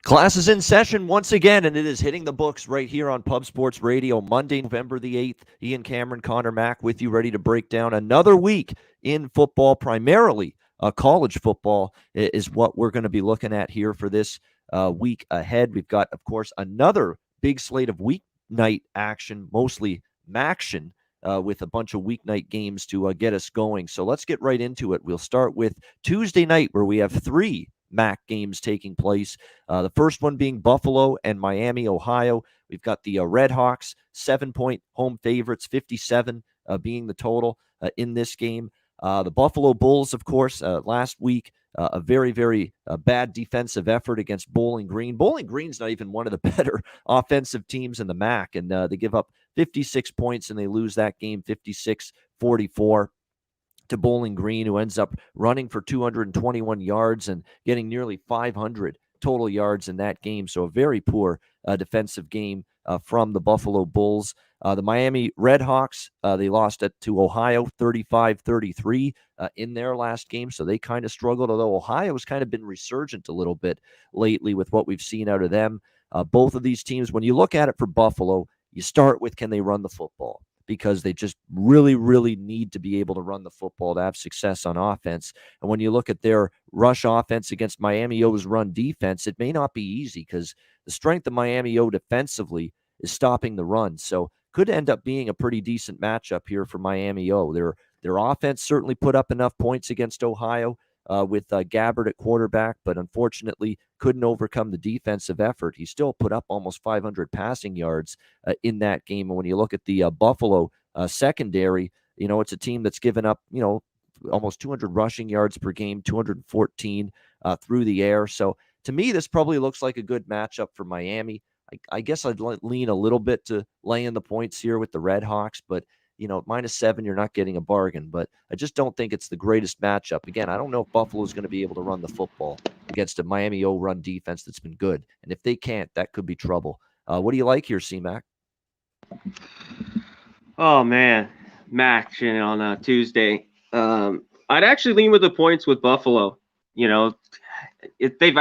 Class is in session once again, and it is hitting the books right here on Pub Sports Radio, Monday, November the 8th. Ian Cameron, Conor Mack with you, ready to break down another week in football. Primarily college football is what we're going to be looking at here for this week ahead. We've got, of course, another big slate of weeknight action, mostly Maction, with a bunch of weeknight games to get us going. So let's get right into it. We'll start with Tuesday night, where we have three MAC games taking place. The first one being Buffalo and Miami, Ohio. We've got the Red Hawks, 7-point home favorites, 57 being the total in this game. The Buffalo Bulls, of course, last week, a very, very bad defensive effort against Bowling Green. Bowling Green's not even one of the better offensive teams in the MAC, and they give up 56 points, and they lose that game 56-44. To Bowling Green, who ends up running for 221 yards and getting nearly 500 total yards in that game. So a very poor defensive game from the Buffalo Bulls. The Miami Red Hawks, they lost it to Ohio 35-33 in their last game. So they kind of struggled, although Ohio's kind of been resurgent a little bit lately with what we've seen out of them. Both of these teams, when you look at it for Buffalo, you start with, can they run the football? Because they just really, really need to be able to run the football to have success on offense. And when you look at their rush offense against Miami O's run defense, it may not be easy because the strength of Miami O defensively is stopping the run. So could end up being a pretty decent matchup here for Miami O. Their offense certainly put up enough points against Ohio with Gabbard at quarterback, but unfortunately couldn't overcome the defensive effort. He still put up almost 500 passing yards in that game. And when you look at the Buffalo secondary, it's a team that's given up, almost 200 rushing yards per game, 214 through the air. So to me, this probably looks like a good matchup for Miami. I guess I'd lean a little bit to laying the points here with the Red Hawks, but -7, you're not getting a bargain, but I just don't think it's the greatest matchup. Again, I don't know if Buffalo is going to be able to run the football against a Miami O run defense that's been good. And if they can't, that could be trouble. What do you like here, C-Mac? Oh, man. Mac on Tuesday. I'd actually lean with the points with Buffalo. I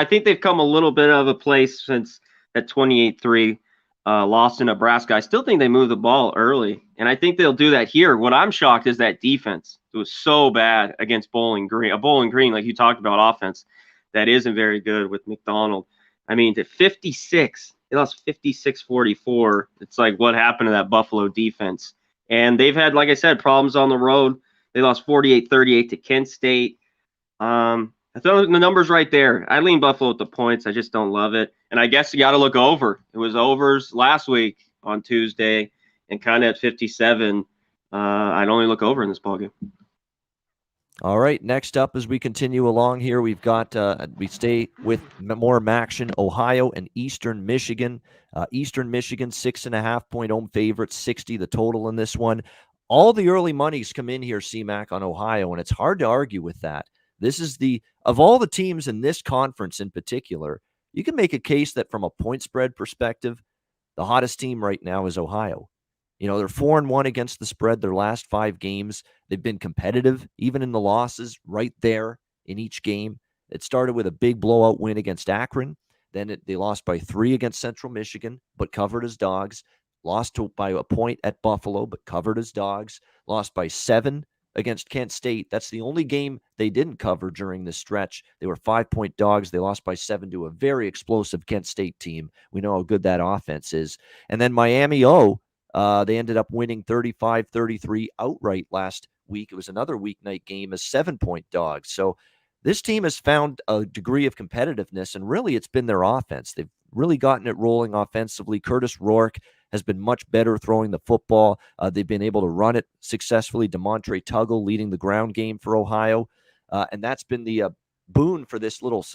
think they've come a little bit of a place since that 28-3 lost in Nebraska. I still think they moved the ball early, and I think they'll do that here. What I'm shocked is that defense. It was so bad against Bowling Green. Bowling Green, like you talked about, offense that isn't very good with McDonald. I mean, to 56, they lost 56-44. It's like, what happened to that Buffalo defense? And they've had, like I said, problems on the road. They lost 48-38 to Kent State. I thought the numbers right there. I lean Buffalo with the points. I just don't love it. And I guess you got to look over. It was overs last week on Tuesday, and kind of at 57. I'd only look over in this ballgame. All right, next up as we continue along here, we've got, we stay with more Maction, Ohio and Eastern Michigan. Eastern Michigan, 6.5-point home favorites, 60 the total in this one. All the early monies come in here, C-Mac, on Ohio, and it's hard to argue with that. This is of all the teams in this conference in particular, you can make a case that from a point spread perspective, the hottest team right now is Ohio. They're 4-1 against the spread their last 5 games. They've been competitive, even in the losses, right there in each game. It started with a big blowout win against Akron. Then they lost by 3 against Central Michigan, but covered as dogs. Lost by a point at Buffalo, but covered as dogs. Lost by 7 against Kent State. That's the only game they didn't cover during this stretch. They were 5-point dogs. They lost by 7 to a very explosive Kent State team. We know how good that offense is. And then Miami O, they ended up winning 35-33 outright last week. It was another weeknight game as 7-point dogs. So this team has found a degree of competitiveness, and really it's been their offense. They've really gotten it rolling offensively. Curtis Rourke has been much better throwing the football. They've been able to run it successfully. DeMontre Tuggle leading the ground game for Ohio. And that's been the boon for this little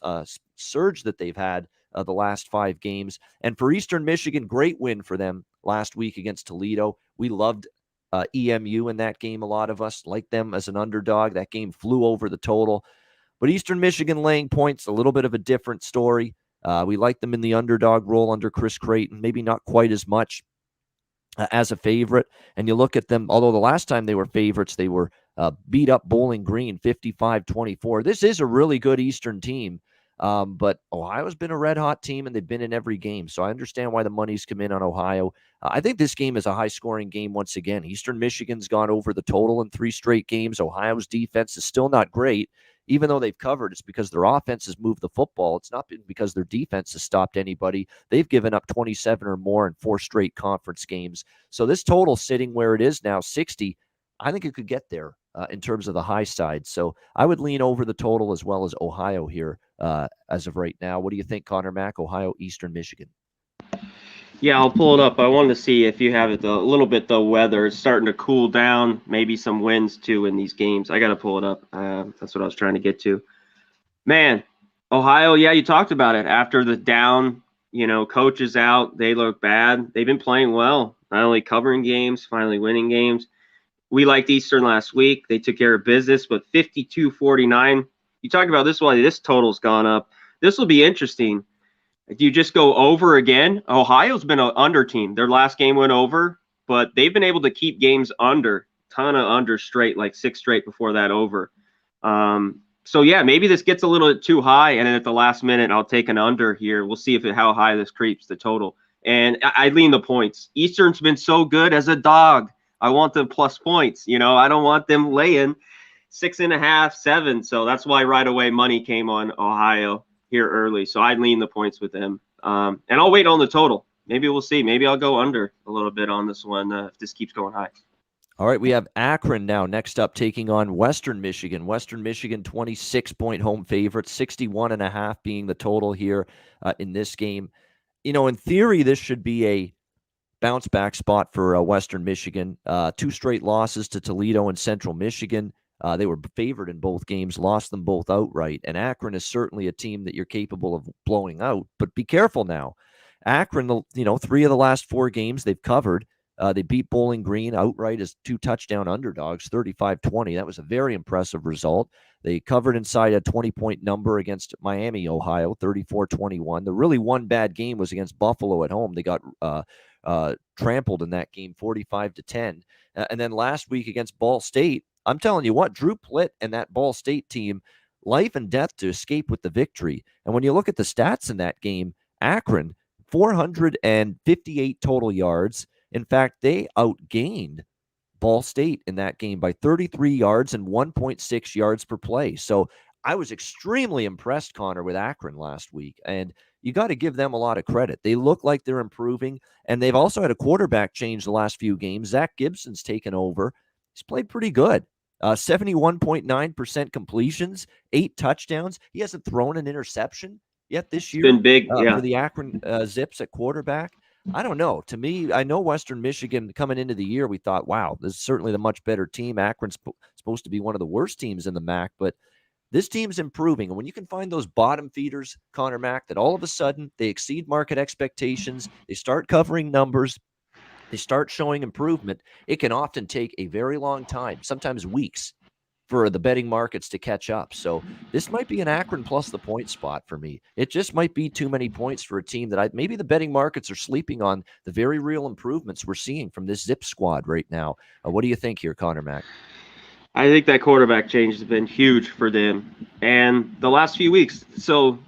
surge that they've had the last 5 games. And for Eastern Michigan, great win for them last week against Toledo. We loved EMU in that game. A lot of us liked them as an underdog. That game flew over the total. But Eastern Michigan laying points, a little bit of a different story. We like them in the underdog role under Chris Creighton, maybe not quite as much as a favorite. And you look at them, although the last time they were favorites, they were beat up Bowling Green 55-24. This is a really good Eastern team. But Ohio's been a red-hot team, and they've been in every game. So I understand why the money's come in on Ohio. I think this game is a high-scoring game once again. Eastern Michigan's gone over the total in 3 straight games. Ohio's defense is still not great. Even though they've covered, it's because their offense has moved the football. It's not been because their defense has stopped anybody. They've given up 27 or more in 4 straight conference games. So this total sitting where it is now, 60, I think it could get there in terms of the high side. So I would lean over the total as well as Ohio here as of right now. What do you think, Conor Mack? Ohio, Eastern Michigan. Yeah, I'll pull it up. I wanted to see if you have it a little bit, the weather. It's starting to cool down, maybe some winds too in these games. I got to pull it up. That's what I was trying to get to. Man, Ohio, yeah, you talked about it. After the down, coach is out. They look bad. They've been playing well, not only covering games, finally winning games. We liked Eastern last week. They took care of business, but 52-49. You talk about this one. This total's gone up. This will be interesting. Do you just go over again? Ohio's been an under team. Their last game went over, but they've been able to keep games under, ton of under straight, like 6 straight before that over. So yeah, maybe this gets a little bit too high, and then at the last minute, I'll take an under here. We'll see how high this creeps, the total. And I lean the points. Eastern's been so good as a dog. I want them plus points. I don't want them laying 6.5, 7. So that's why right away money came on Ohio here early. So I'd lean the points with them. And I'll wait on the total. Maybe we'll see. Maybe I'll go under a little bit on this one if this keeps going high. All right, we have Akron now next up taking on Western Michigan. Western Michigan 26-point home favorite, 61.5 being the total here in this game. In theory, this should be a bounce back spot for Western Michigan. 2 straight losses to Toledo and Central Michigan. They were favored in both games, lost them both outright. And Akron is certainly a team that you're capable of blowing out. But be careful now. Akron, 3 of the last 4 games they've covered. They beat Bowling Green outright as 2 touchdown underdogs, 35-20. That was a very impressive result. They covered inside a 20-point number against Miami, Ohio, 34-21. The really one bad game was against Buffalo at home. They got trampled in that game, 45-10. And then last week against Ball State, I'm telling you what, Drew Plitt and that Ball State team, life and death to escape with the victory. And when you look at the stats in that game, Akron, 458 total yards. In fact, they outgained Ball State in that game by 33 yards and 1.6 yards per play. So I was extremely impressed, Conor, with Akron last week. And you got to give them a lot of credit. They look like they're improving. And they've also had a quarterback change the last few games. Zach Gibson's taken over. He's played pretty good. 71.9% completions, 8 touchdowns. He hasn't thrown an interception yet this year. It's been big, for the Akron Zips at quarterback. I don't know. To me, I know Western Michigan coming into the year, we thought, wow, this is certainly the much better team. Akron's supposed to be one of the worst teams in the MAC, but this team's improving. And when you can find those bottom feeders, Conor Mack, that all of a sudden they exceed market expectations, they start covering numbers, they start showing improvement, it can often take a very long time, sometimes weeks, for the betting markets to catch up. So this might be an Akron plus the point spot for me. It just might be too many points for a team that maybe the betting markets are sleeping on the very real improvements we're seeing from this Zip squad right now. What do you think here, Conor Mack? I think that quarterback change has been huge for them. And the last few weeks, so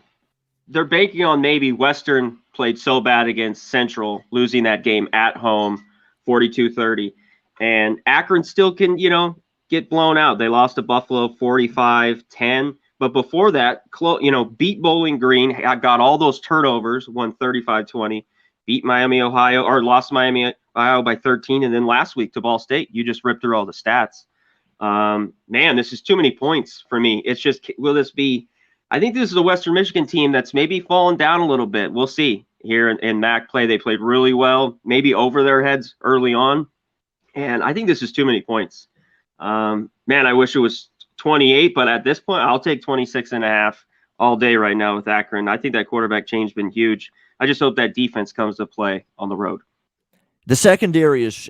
they're banking on maybe Western played so bad against Central, losing that game at home, 42-30. And Akron still can, get blown out. They lost to Buffalo 45-10. But before that, beat Bowling Green, got all those turnovers, won 35-20, beat Miami, Ohio, or lost Miami, Ohio by 13. And then last week to Ball State, you just ripped through all the stats. Man, this is too many points for me. It's just, will this be, I think this is a Western Michigan team that's maybe fallen down a little bit. We'll see here in MAC play. They played really well, maybe over their heads early on. And I think this is too many points. Man, I wish it was 28, but at this point, I'll take 26.5 all day right now with Akron. I think that quarterback change has been huge. I just hope that defense comes to play on the road. The secondary is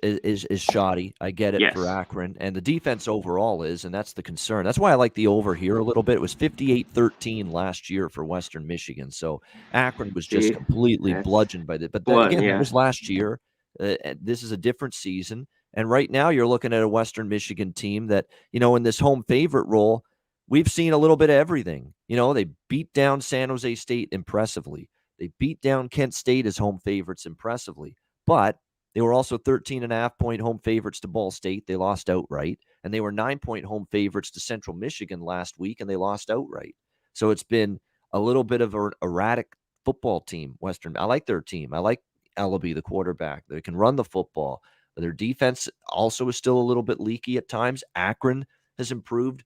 shoddy. I get it, yes, for Akron, and the defense overall is, and that's the concern. That's why I like the over here a little bit. It was 58-13 last year for Western Michigan, so Akron was just completely bludgeoned by that. But then again, that was last year. This is a different season. And right now you're looking at a Western Michigan team that, in this home favorite role, we've seen a little bit of everything. They beat down San Jose State impressively. They beat down Kent State as home favorites impressively. But they were also 13.5-point home favorites to Ball State. They lost outright. And they were 9-point home favorites to Central Michigan last week, and they lost outright. So it's been a little bit of an erratic football team, Western. I like their team. I like Ellaby, the quarterback. They can run the football. Their defense also is still a little bit leaky at times. Akron has improved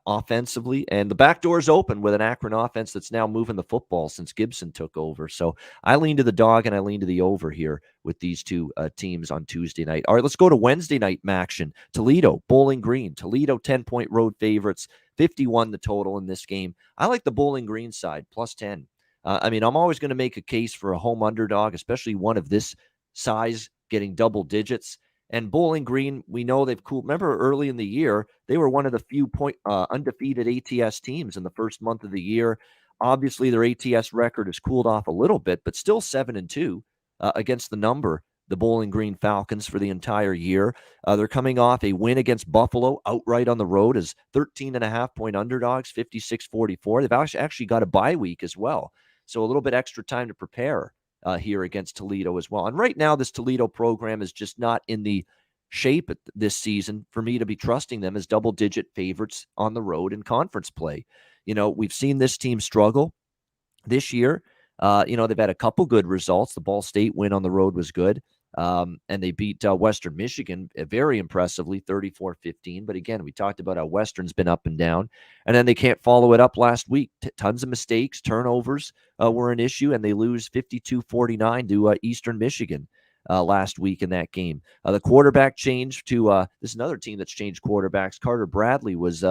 offensively, and the back door is open with an Akron offense that's now moving the football since Gibson took over. So I lean to the dog and I lean to the over here with these two teams on Tuesday night. All right, let's go to Wednesday night action. Toledo, Bowling Green. Toledo 10-point road favorites, 51 the total in this game. I like the Bowling Green side, plus 10. I'm always going to make a case for a home underdog, especially one of this size getting double digits. And Bowling Green, we know they've cooled. Remember early in the year, they were one of the few undefeated ATS teams in the first month of the year. Obviously, their ATS record has cooled off a little bit, but still 7-2 against the Bowling Green Falcons for the entire year. They're coming off a win against Buffalo outright on the road as 13.5-point underdogs, 56-44. They've actually got a bye week as well, so a little bit extra time to prepare here against Toledo as well. And right now, this Toledo program is just not in the shape this season for me to be trusting them as double-digit favorites on the road in conference play. We've seen this team struggle this year. They've had a couple good results. The Ball State win on the road was good. And they beat Western Michigan very impressively, 34-15. But again, we talked about how Western's been up and down. And then they can't follow it up last week. Tons of mistakes, turnovers were an issue, and they lose 52-49 to Eastern Michigan last week in that game. The quarterback changed to this is another team that's changed quarterbacks. Carter Bradley was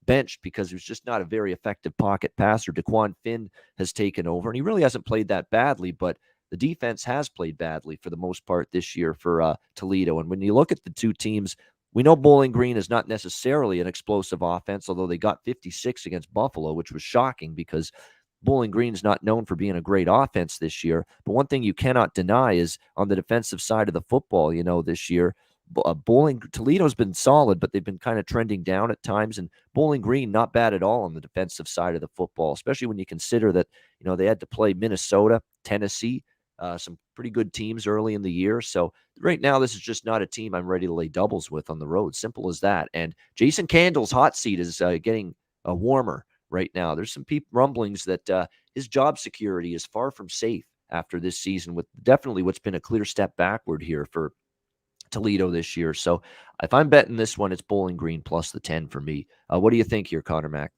benched because he was just not a very effective pocket passer. DeQuan Finn has taken over, and he really hasn't played that badly, but the defense has played badly for the most part this year for Toledo. And when you look at the two teams, we know Bowling Green is not necessarily an explosive offense, although they got 56 against Buffalo, which was shocking because Bowling Green is not known for being a great offense this year. But one thing you cannot deny is on the defensive side of the football, this year, Toledo's been solid, but they've been kind of trending down at times. And Bowling Green, not bad at all on the defensive side of the football, especially when you consider that, they had to play Minnesota, Tennessee, some pretty good teams early in the year. So right now, this is just not a team I'm ready to lay doubles with on the road. Simple as that. And Jason Candle's hot seat is getting warmer right now. There's some rumblings that his job security is far from safe after this season, with definitely what's been a clear step backward here for Toledo this year. So if I'm betting this one, it's Bowling Green plus the 10 for me. What do you think here, Conor Mack?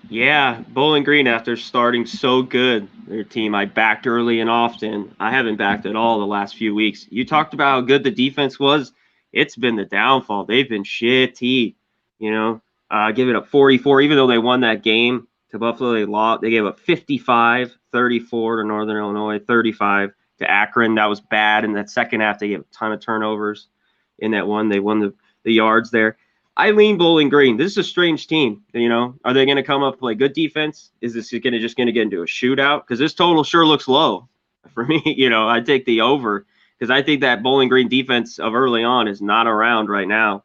Yeah, Bowling Green, after starting so good, their team I backed early and often. I haven't backed at all the last few weeks. You talked about how good the defense was. It's been the downfall. They've been shitty, giving up 44, even though they won that game to Buffalo. They lost. They gave up 55, 34 to Northern Illinois, 35 to Akron. That was bad. In that second half, they gave a ton of turnovers. In that one, they won the yards there. I lean Bowling Green. This is a strange team. Are they going to come up play good defense? Is this going to get into a shootout? Because this total sure looks low for me. I take the over because I think that Bowling Green defense of early on is not around right now.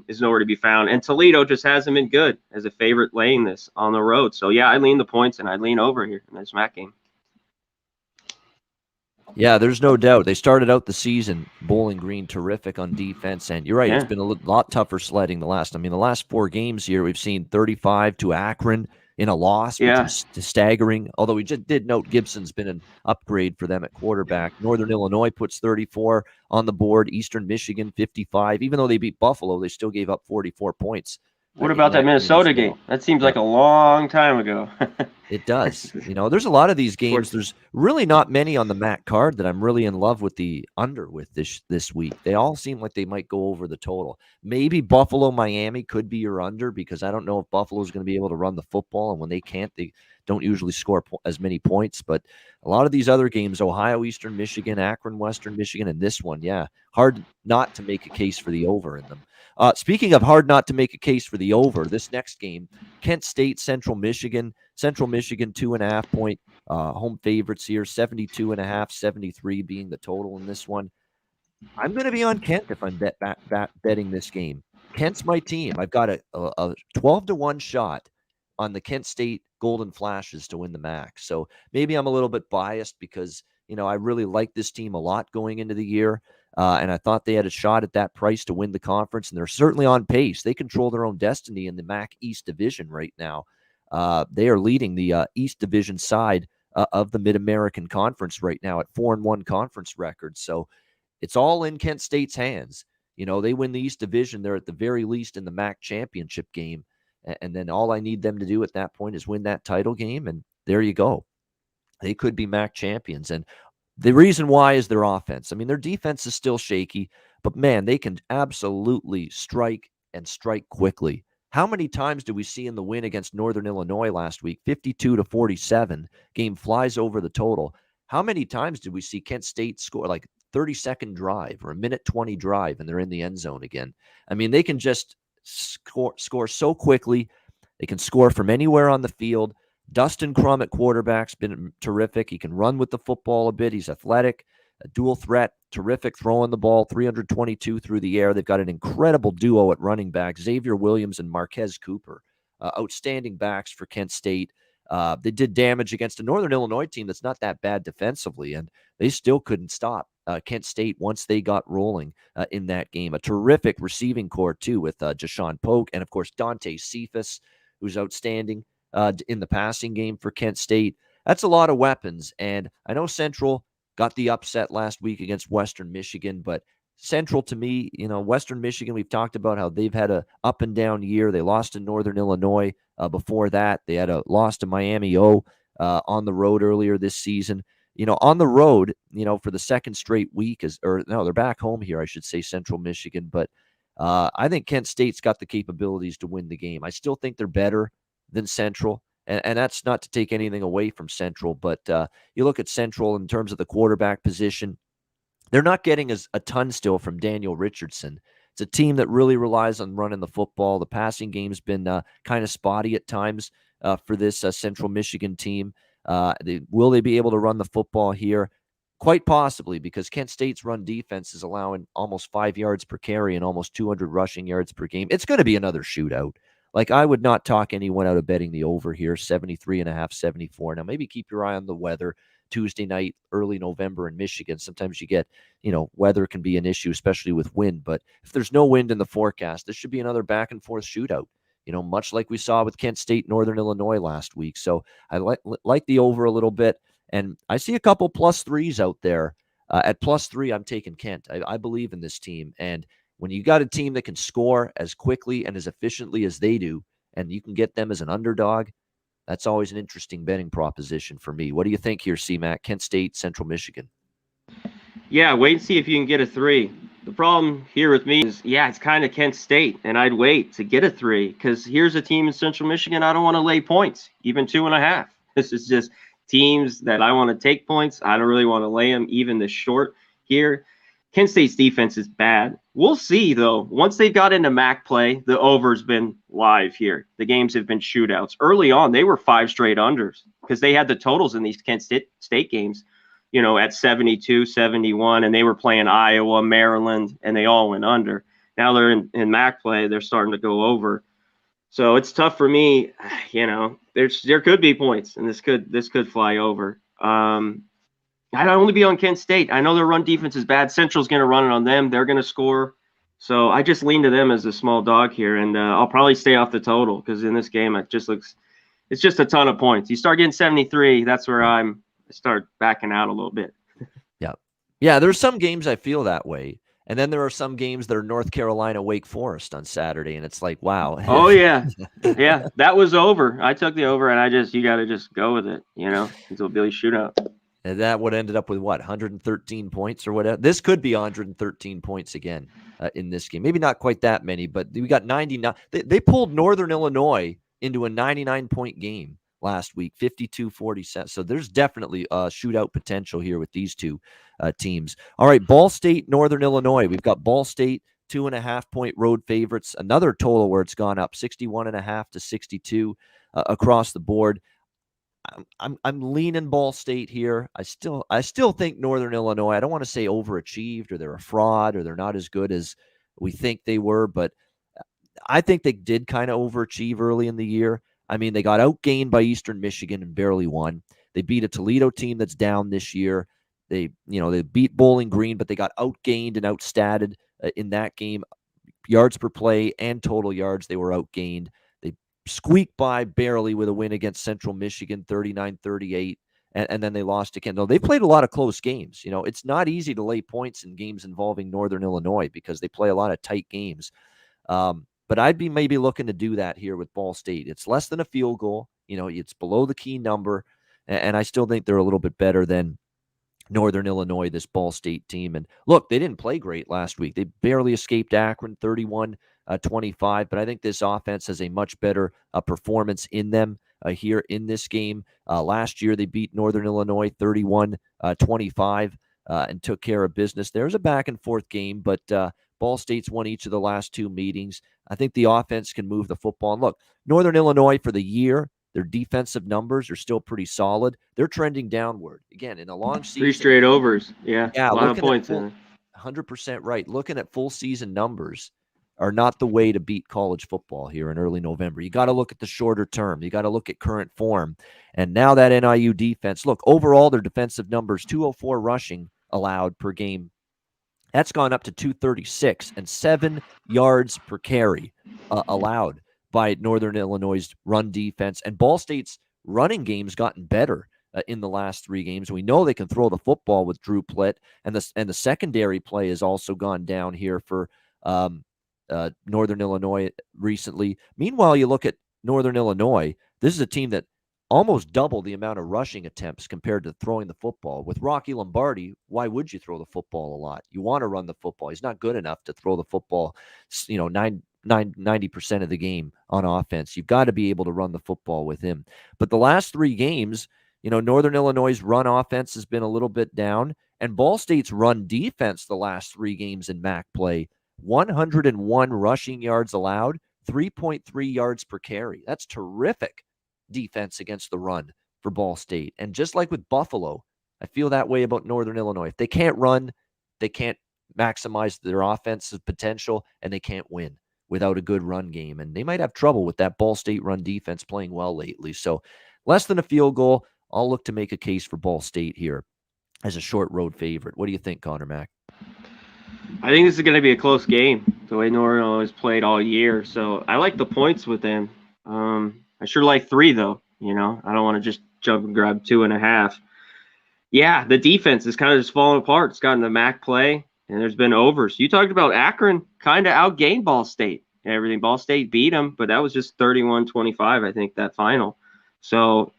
Is nowhere to be found. And Toledo just hasn't been good as a favorite laying this on the road. So yeah, I lean the points and I lean over here in this MAC game. Yeah, there's no doubt. They started out the season, Bowling Green, terrific on defense. And you're right, It's been a lot tougher sledding the last 4 games here. We've seen 35 to Akron in a loss, which is staggering. Although we just did note Gibson's been an upgrade for them at quarterback. Northern Illinois puts 34 on the board. Eastern Michigan, 55. Even though they beat Buffalo, they still gave up 44 points. What about that Minnesota game? That seems like a long time ago. It does. There's a lot of these games. There's really not many on the MAC card that I'm really in love with the under with this week. They all seem like they might go over the total. Maybe Buffalo, Miami could be your under because I don't know if Buffalo is going to be able to run the football. And when they can't, they don't usually score as many points. But a lot of these other games, Ohio, Eastern Michigan, Akron, Western Michigan, and this one, hard not to make a case for the over in them. Speaking of hard not to make a case for the over, this next game, Kent State, Central Michigan. Central Michigan, 2.5-point home favorites here, 72.5, 73 being the total in this one. I'm going to be on Kent if I'm betting this game. Kent's my team. I've got a 12-1 shot on the Kent State Golden Flashes to win the MAC. So maybe I'm a little bit biased because, I really like this team a lot going into the year. And I thought they had a shot at that price to win the conference, and they're certainly on pace. They control their own destiny in the MAC East Division right now. They are leading the East Division side of the Mid-American Conference right now at 4-1 conference record. So it's all in Kent State's hands. They win the East Division. They're at the very least in the MAC championship game. And then all I need them to do at that point is win that title game. And there you go. They could be MAC champions. And the reason why is their offense. I mean, their defense is still shaky, but man, they can absolutely strike and strike quickly. How many times did we see in the win against Northern Illinois last week? 52-47. Game flies over the total. How many times did we see Kent State score like 30-second drive or a minute 20 drive and they're in the end zone again? I mean, they can just score so quickly. They can score from anywhere on the field. Dustin Crum at quarterback's been terrific. He can run with the football a bit. He's athletic, a dual threat, terrific throwing the ball, 322 through the air. They've got an incredible duo at running back, Xavier Williams and Marquez Cooper. Outstanding backs for Kent State. They did damage against a Northern Illinois team that's not that bad defensively, and they still couldn't stop Kent State once they got rolling in that game. A terrific receiving core, too, with Jashawn Polk and, of course, Dante Cephas, who's outstanding in the passing game for Kent State. That's a lot of weapons, and I know Central got the upset last week against Western Michigan, but Central to me, Western Michigan, we've talked about how they've had a up and down year. They lost to Northern Illinois before that. They had a loss to Miami on the road earlier this season. On the road, for the second straight week they're back home here, I should say, Central Michigan, but I think Kent State's got the capabilities to win the game. I still think they're better than Central. And that's not to take anything away from Central, but you look at Central in terms of the quarterback position, they're not getting a ton still from Daniel Richardson. It's a team that really relies on running the football. The passing game's been kind of spotty at times for this Central Michigan team. Will they be able to run the football here? Quite possibly, because Kent State's run defense is allowing almost 5 yards per carry and almost 200 rushing yards per game. It's going to be another shootout. Like, I would not talk anyone out of betting the over here, 73.5, 74. Now, maybe keep your eye on the weather. Tuesday night, early November in Michigan. Sometimes you get, weather can be an issue, especially with wind. But if there's no wind in the forecast, this should be another back and forth shootout, much like we saw with Kent State, Northern Illinois last week. So I like the over a little bit. And I see a couple +3s out there. At +3, I'm taking Kent. I believe in this team. And when you got a team that can score as quickly and as efficiently as they do, and you can get them as an underdog, that's always an interesting betting proposition for me. What do you think here, C-Mac? Kent State, Central Michigan. Yeah, wait and see if you can get a 3. The problem here with me is, it's kind of Kent State, and I'd wait to get a 3 because here's a team in Central Michigan I don't want to lay points, even 2.5. This is just teams that I want to take points. I don't really want to lay them even this short here. Kent State's defense is bad. We'll see, though. Once they've got into MAC play, the over's been live here. The games have been shootouts. Early on, they were 5 straight unders because they had the totals in these Kent State games, at 72, 71, and they were playing Iowa, Maryland, and they all went under. Now they're in MAC play. They're starting to go over. So it's tough for me. There could be points, and this could fly over. I'd only be on Kent State. I know their run defense is bad. Central's going to run it on them. They're going to score. So I just lean to them as a small dog here, and I'll probably stay off the total because in this game it's just a ton of points. You start getting 73, that's where I start backing out a little bit. Yeah, there's some games I feel that way. And then there are some games that are North Carolina, Wake Forest on Saturday, and it's like, wow. Oh, yeah. Yeah, that was over. I took the over, and you got to just go with it, until Billy shootout. And that would ended up with 113 points or whatever. This could be 113 points again in this game. Maybe not quite that many, but we got 99. They pulled Northern Illinois into a 99-point game last week, 52-47. So there's definitely shootout potential here with these two teams. All right, Ball State, Northern Illinois. We've got Ball State, 2.5-point road favorites. Another total where it's gone up, 61.5 to 62 across the board. I'm leaning Ball State here. I still think Northern Illinois, I don't want to say overachieved or they're a fraud or they're not as good as we think they were, but I think they did kind of overachieve early in the year. I mean, they got outgained by Eastern Michigan and barely won. They beat a Toledo team that's down this year. They beat Bowling Green, but they got outgained and outstatted in that game. Yards per play and total yards, they were outgained. They squeaked by barely with a win against Central Michigan, 39-38, and then they lost again. Though they played a lot of close games. It's not easy to lay points in games involving Northern Illinois because they play a lot of tight games. But I'd be maybe looking to do that here with Ball State. It's less than a field goal. It's below the key number, and I still think they're a little bit better than Northern Illinois, this Ball State team. And look, they didn't play great last week. They barely escaped Akron 31-25, but I think this offense has a much better performance in them here in this game. Last year, they beat Northern Illinois 31-25 and took care of business. There's a back and forth game, but Ball State's won each of the last two meetings. I think the offense can move the football. And look, Northern Illinois for the year, their defensive numbers are still pretty solid. They're trending downward. Again, in a long season. 3 straight overs. Yeah, a lot of points in it. 100% right. Looking at full season numbers are not the way to beat college football here in early November. You got to look at the shorter term. You got to look at current form. And now that NIU defense, look, overall their defensive numbers, 204 rushing allowed per game. That's gone up to 236 and 7 yards per carry allowed by Northern Illinois' run defense. And Ball State's running game's gotten better in the last 3 games. We know they can throw the football with Drew Plitt, and the secondary play has also gone down here for Northern Illinois recently. Meanwhile, you look at Northern Illinois, this is a team that almost double the amount of rushing attempts compared to throwing the football. With Rocky Lombardi, why would you throw the football a lot? You want to run the football. He's not good enough to throw the football, 90% of the game on offense. You've got to be able to run the football with him. But the last 3 games, Northern Illinois' run offense has been a little bit down, and Ball State's run defense the last 3 games in MAC play, 101 rushing yards allowed, 3.3 yards per carry. That's terrific defense against the run for Ball State. And just like with Buffalo, I feel that way about Northern Illinois. If they can't run, they can't maximize their offensive potential, and they can't win without a good run game. And they might have trouble with that Ball State run defense playing well lately. So less than a field goal. I'll look to make a case for Ball State here as a short road favorite. What do you think, Conor Mack? I think this is going to be a close game, the way Northern Illinois has played all year. So I like the points with them. I sure like 3, though. I don't want to just jump and grab 2.5. Yeah, the defense is kind of just falling apart. It's gotten the MAC play, and there's been overs. You talked about Akron kind of outgained Ball State and everything. Ball State beat them, but that was just 31-25, I think, that final. So,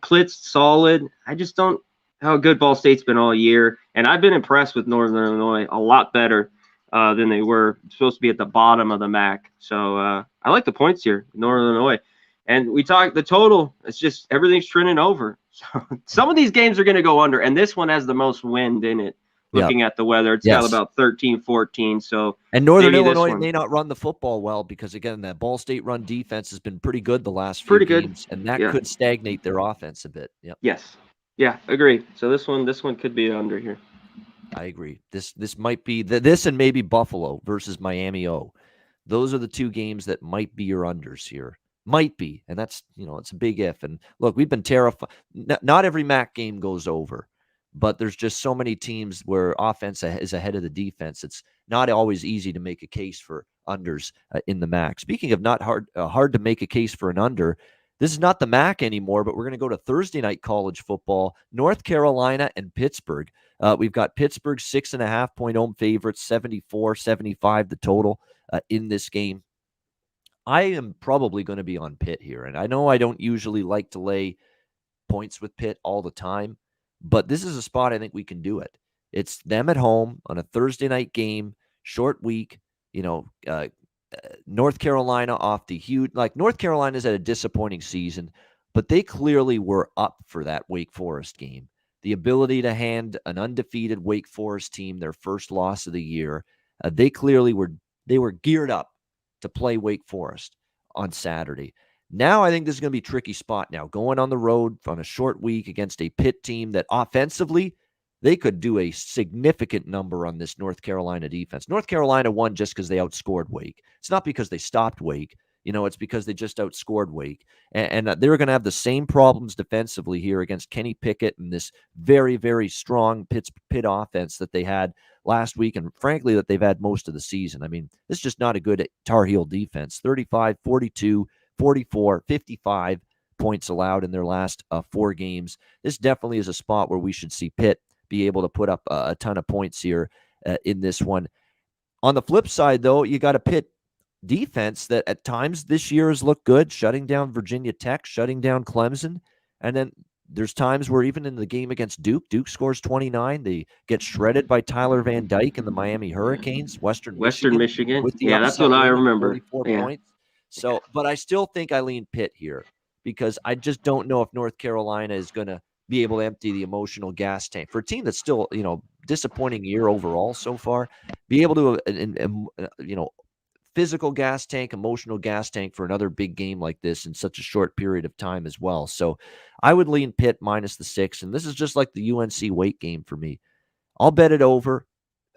Plitt's solid. I just don't how good Ball State's been all year. And I've been impressed with Northern Illinois a lot better than they were supposed to be at the bottom of the MAC. So I like the points here, Northern Illinois. And we talked the total. It's just everything's trending over. So some of these games are going to go under, and this one has the most wind in it. Looking at the weather, it's got about 13, 14. So and Northern Illinois may not run the football well because again, that Ball State run defense has been pretty good the last few games, and that could stagnate their offense a bit. Yep. Yes. Yeah, agree. So this one could be under here. I agree. This might be this and maybe Buffalo versus Miami O. Those are the 2 games that might be your unders here. Might be, and that's it's a big if. And look, we've been terrified. Not every MAC game goes over, but there's just so many teams where offense is ahead of the defense. It's not always easy to make a case for unders in the MAC. Speaking of not hard to make a case for an under, this is not the MAC anymore, but we're going to go to Thursday night college football, North Carolina and Pittsburgh. We've got Pittsburgh 6.5-point home favorites, 74-75 the total in this game. I am probably going to be on Pitt here, and I know I don't usually like to lay points with Pitt all the time, but this is a spot I think we can do it. It's them at home on a Thursday night game, short week. North Carolina off the huge, North Carolina's had a disappointing season, but they clearly were up for that Wake Forest game. The ability to hand an undefeated Wake Forest team their first loss of the year, they clearly were geared up to play Wake Forest on Saturday. Now I think this is going to be a tricky spot now, going on the road on a short week against a Pitt team that offensively, they could do a significant number on this North Carolina defense. North Carolina won just because they outscored Wake. It's not because they stopped Wake. It's because they just outscored Wake. And they're going to have the same problems defensively here against Kenny Pickett and this very, very strong Pitt offense that they had last week, and frankly, that they've had most of the season. I mean, this is just not a good Tar Heel defense. 35, 42, 44, 55 points allowed in their last 4 games. This definitely is a spot where we should see Pitt be able to put up a ton of points here in this one. On the flip side, though, you got a Pitt defense that at times this year has looked good, shutting down Virginia Tech, shutting down Clemson. And then there's times where even in the game against Duke scores 29. They get shredded by Tyler Van Dyke and the Miami Hurricanes, Western Michigan. With the that's what I remember. 34 points. So, but I still think I lean Pitt here because I just don't know if North Carolina is going to be able to empty the emotional gas tank for a team that's still, disappointing year overall so far, be able to, physical gas tank, emotional gas tank for another big game like this in such a short period of time as well. So I would lean Pitt minus the 6. And this is just like the UNC Wake game for me. I'll bet it over.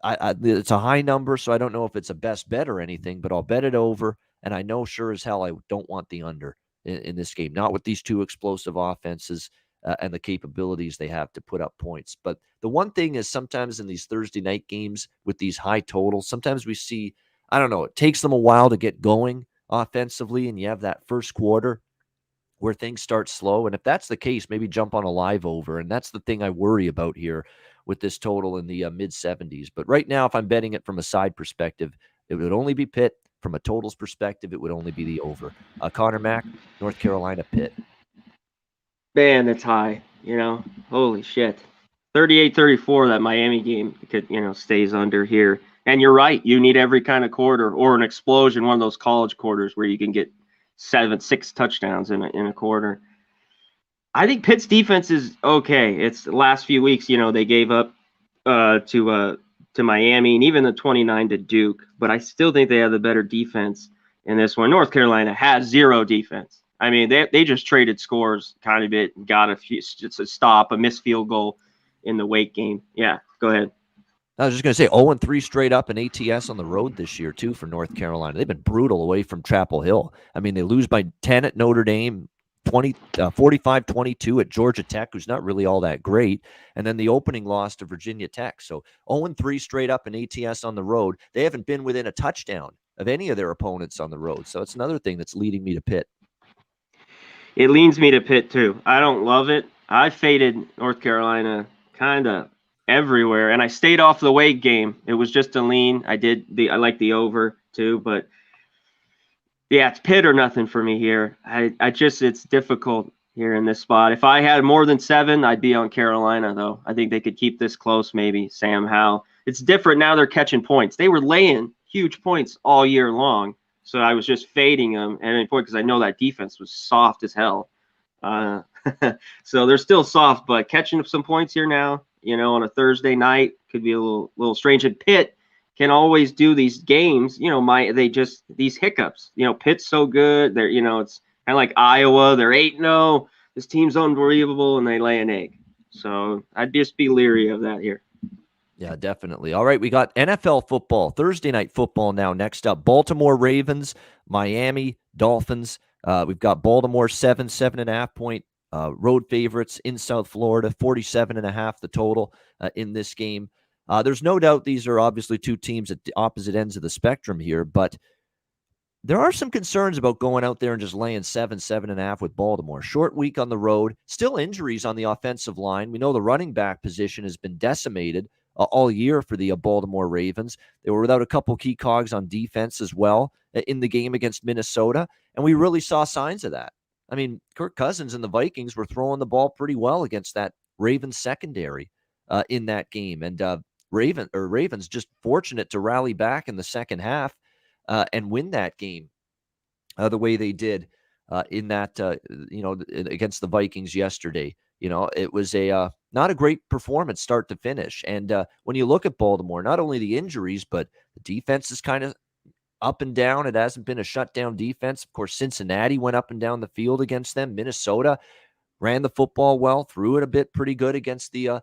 It's a high number, so I don't know if it's a best bet or anything, but I'll bet it over. And I know sure as hell I don't want the under in this game, not with these two explosive offenses and the capabilities they have to put up points. But the one thing is sometimes in these Thursday night games with these high totals, sometimes we see, I don't know, it takes them a while to get going offensively, and you have that first quarter where things start slow. And if that's the case, maybe jump on a live over. And that's the thing I worry about here with this total in the mid-70s. But right now, if I'm betting it from a side perspective, it would only be Pitt. From a totals perspective, it would only be the over. Conor Mack, North Carolina, Pitt. Man, that's high, Holy shit. 38-34, that Miami game could, stays under here. And you're right. You need every kind of quarter or an explosion, one of those college quarters where you can get 6 touchdowns in a quarter. I think Pitt's defense is okay. It's the last few weeks, they gave up to Miami and even the 29 to Duke, but I still think they have the better defense in this one. North Carolina has 0 defense. I mean, they just traded scores kind of bit, got just a stop, a missed field goal in the Wake game. Yeah, go ahead. I was just going to say 0-3 straight up in ATS on the road this year, too, for North Carolina. They've been brutal away from Chapel Hill. I mean, they lose by 10 at Notre Dame, 45-22 at Georgia Tech, who's not really all that great, and then the opening loss to Virginia Tech. So 0-3 straight up in ATS on the road. They haven't been within a touchdown of any of their opponents on the road. So it's another thing that's leading me to Pitt. It leans me to Pitt, too. I don't love it. I faded North Carolina kind of everywhere, and I stayed off the Wake game. It was just a lean. I like the over, too, but yeah, it's Pitt or nothing for me here. It's difficult here in this spot. If I had more than 7, I'd be on Carolina, though. I think they could keep this close, maybe. Sam Howell. It's different now. They're catching points. They were laying huge points all year long. So I was just fading them, and because I know that defense was soft as hell. So they're still soft, but catching up some points here now, on a Thursday night could be a little strange. And Pitt can always do these games, these hiccups. Pitt's so good. They're, it's kind of like Iowa. They're 8-0. This team's unbelievable, and they lay an egg. So I'd just be leery of that here. Yeah, definitely. All right, we got NFL football, Thursday night football now. Next up, Baltimore Ravens, Miami Dolphins. We've got Baltimore 7.5 point road favorites in South Florida, 47.5 the total in this game. There's no doubt these are obviously two teams at the opposite ends of the spectrum here, but there are some concerns about going out there and just laying 7.5 with Baltimore. Short week on the road, still injuries on the offensive line. We know the running back position has been decimated all year for the Baltimore Ravens. They were without a couple key cogs on defense as well in the game against Minnesota, and we really saw signs of that. I mean, Kirk Cousins and the Vikings were throwing the ball pretty well against that Ravens secondary in that game, and Ravens just fortunate to rally back in the second half and win that game the way they did in that against the Vikings yesterday. It was not a great performance start to finish. And when you look at Baltimore, not only the injuries, but the defense is kind of up and down. It hasn't been a shutdown defense. Of course, Cincinnati went up and down the field against them. Minnesota ran the football well, threw it a bit pretty good against the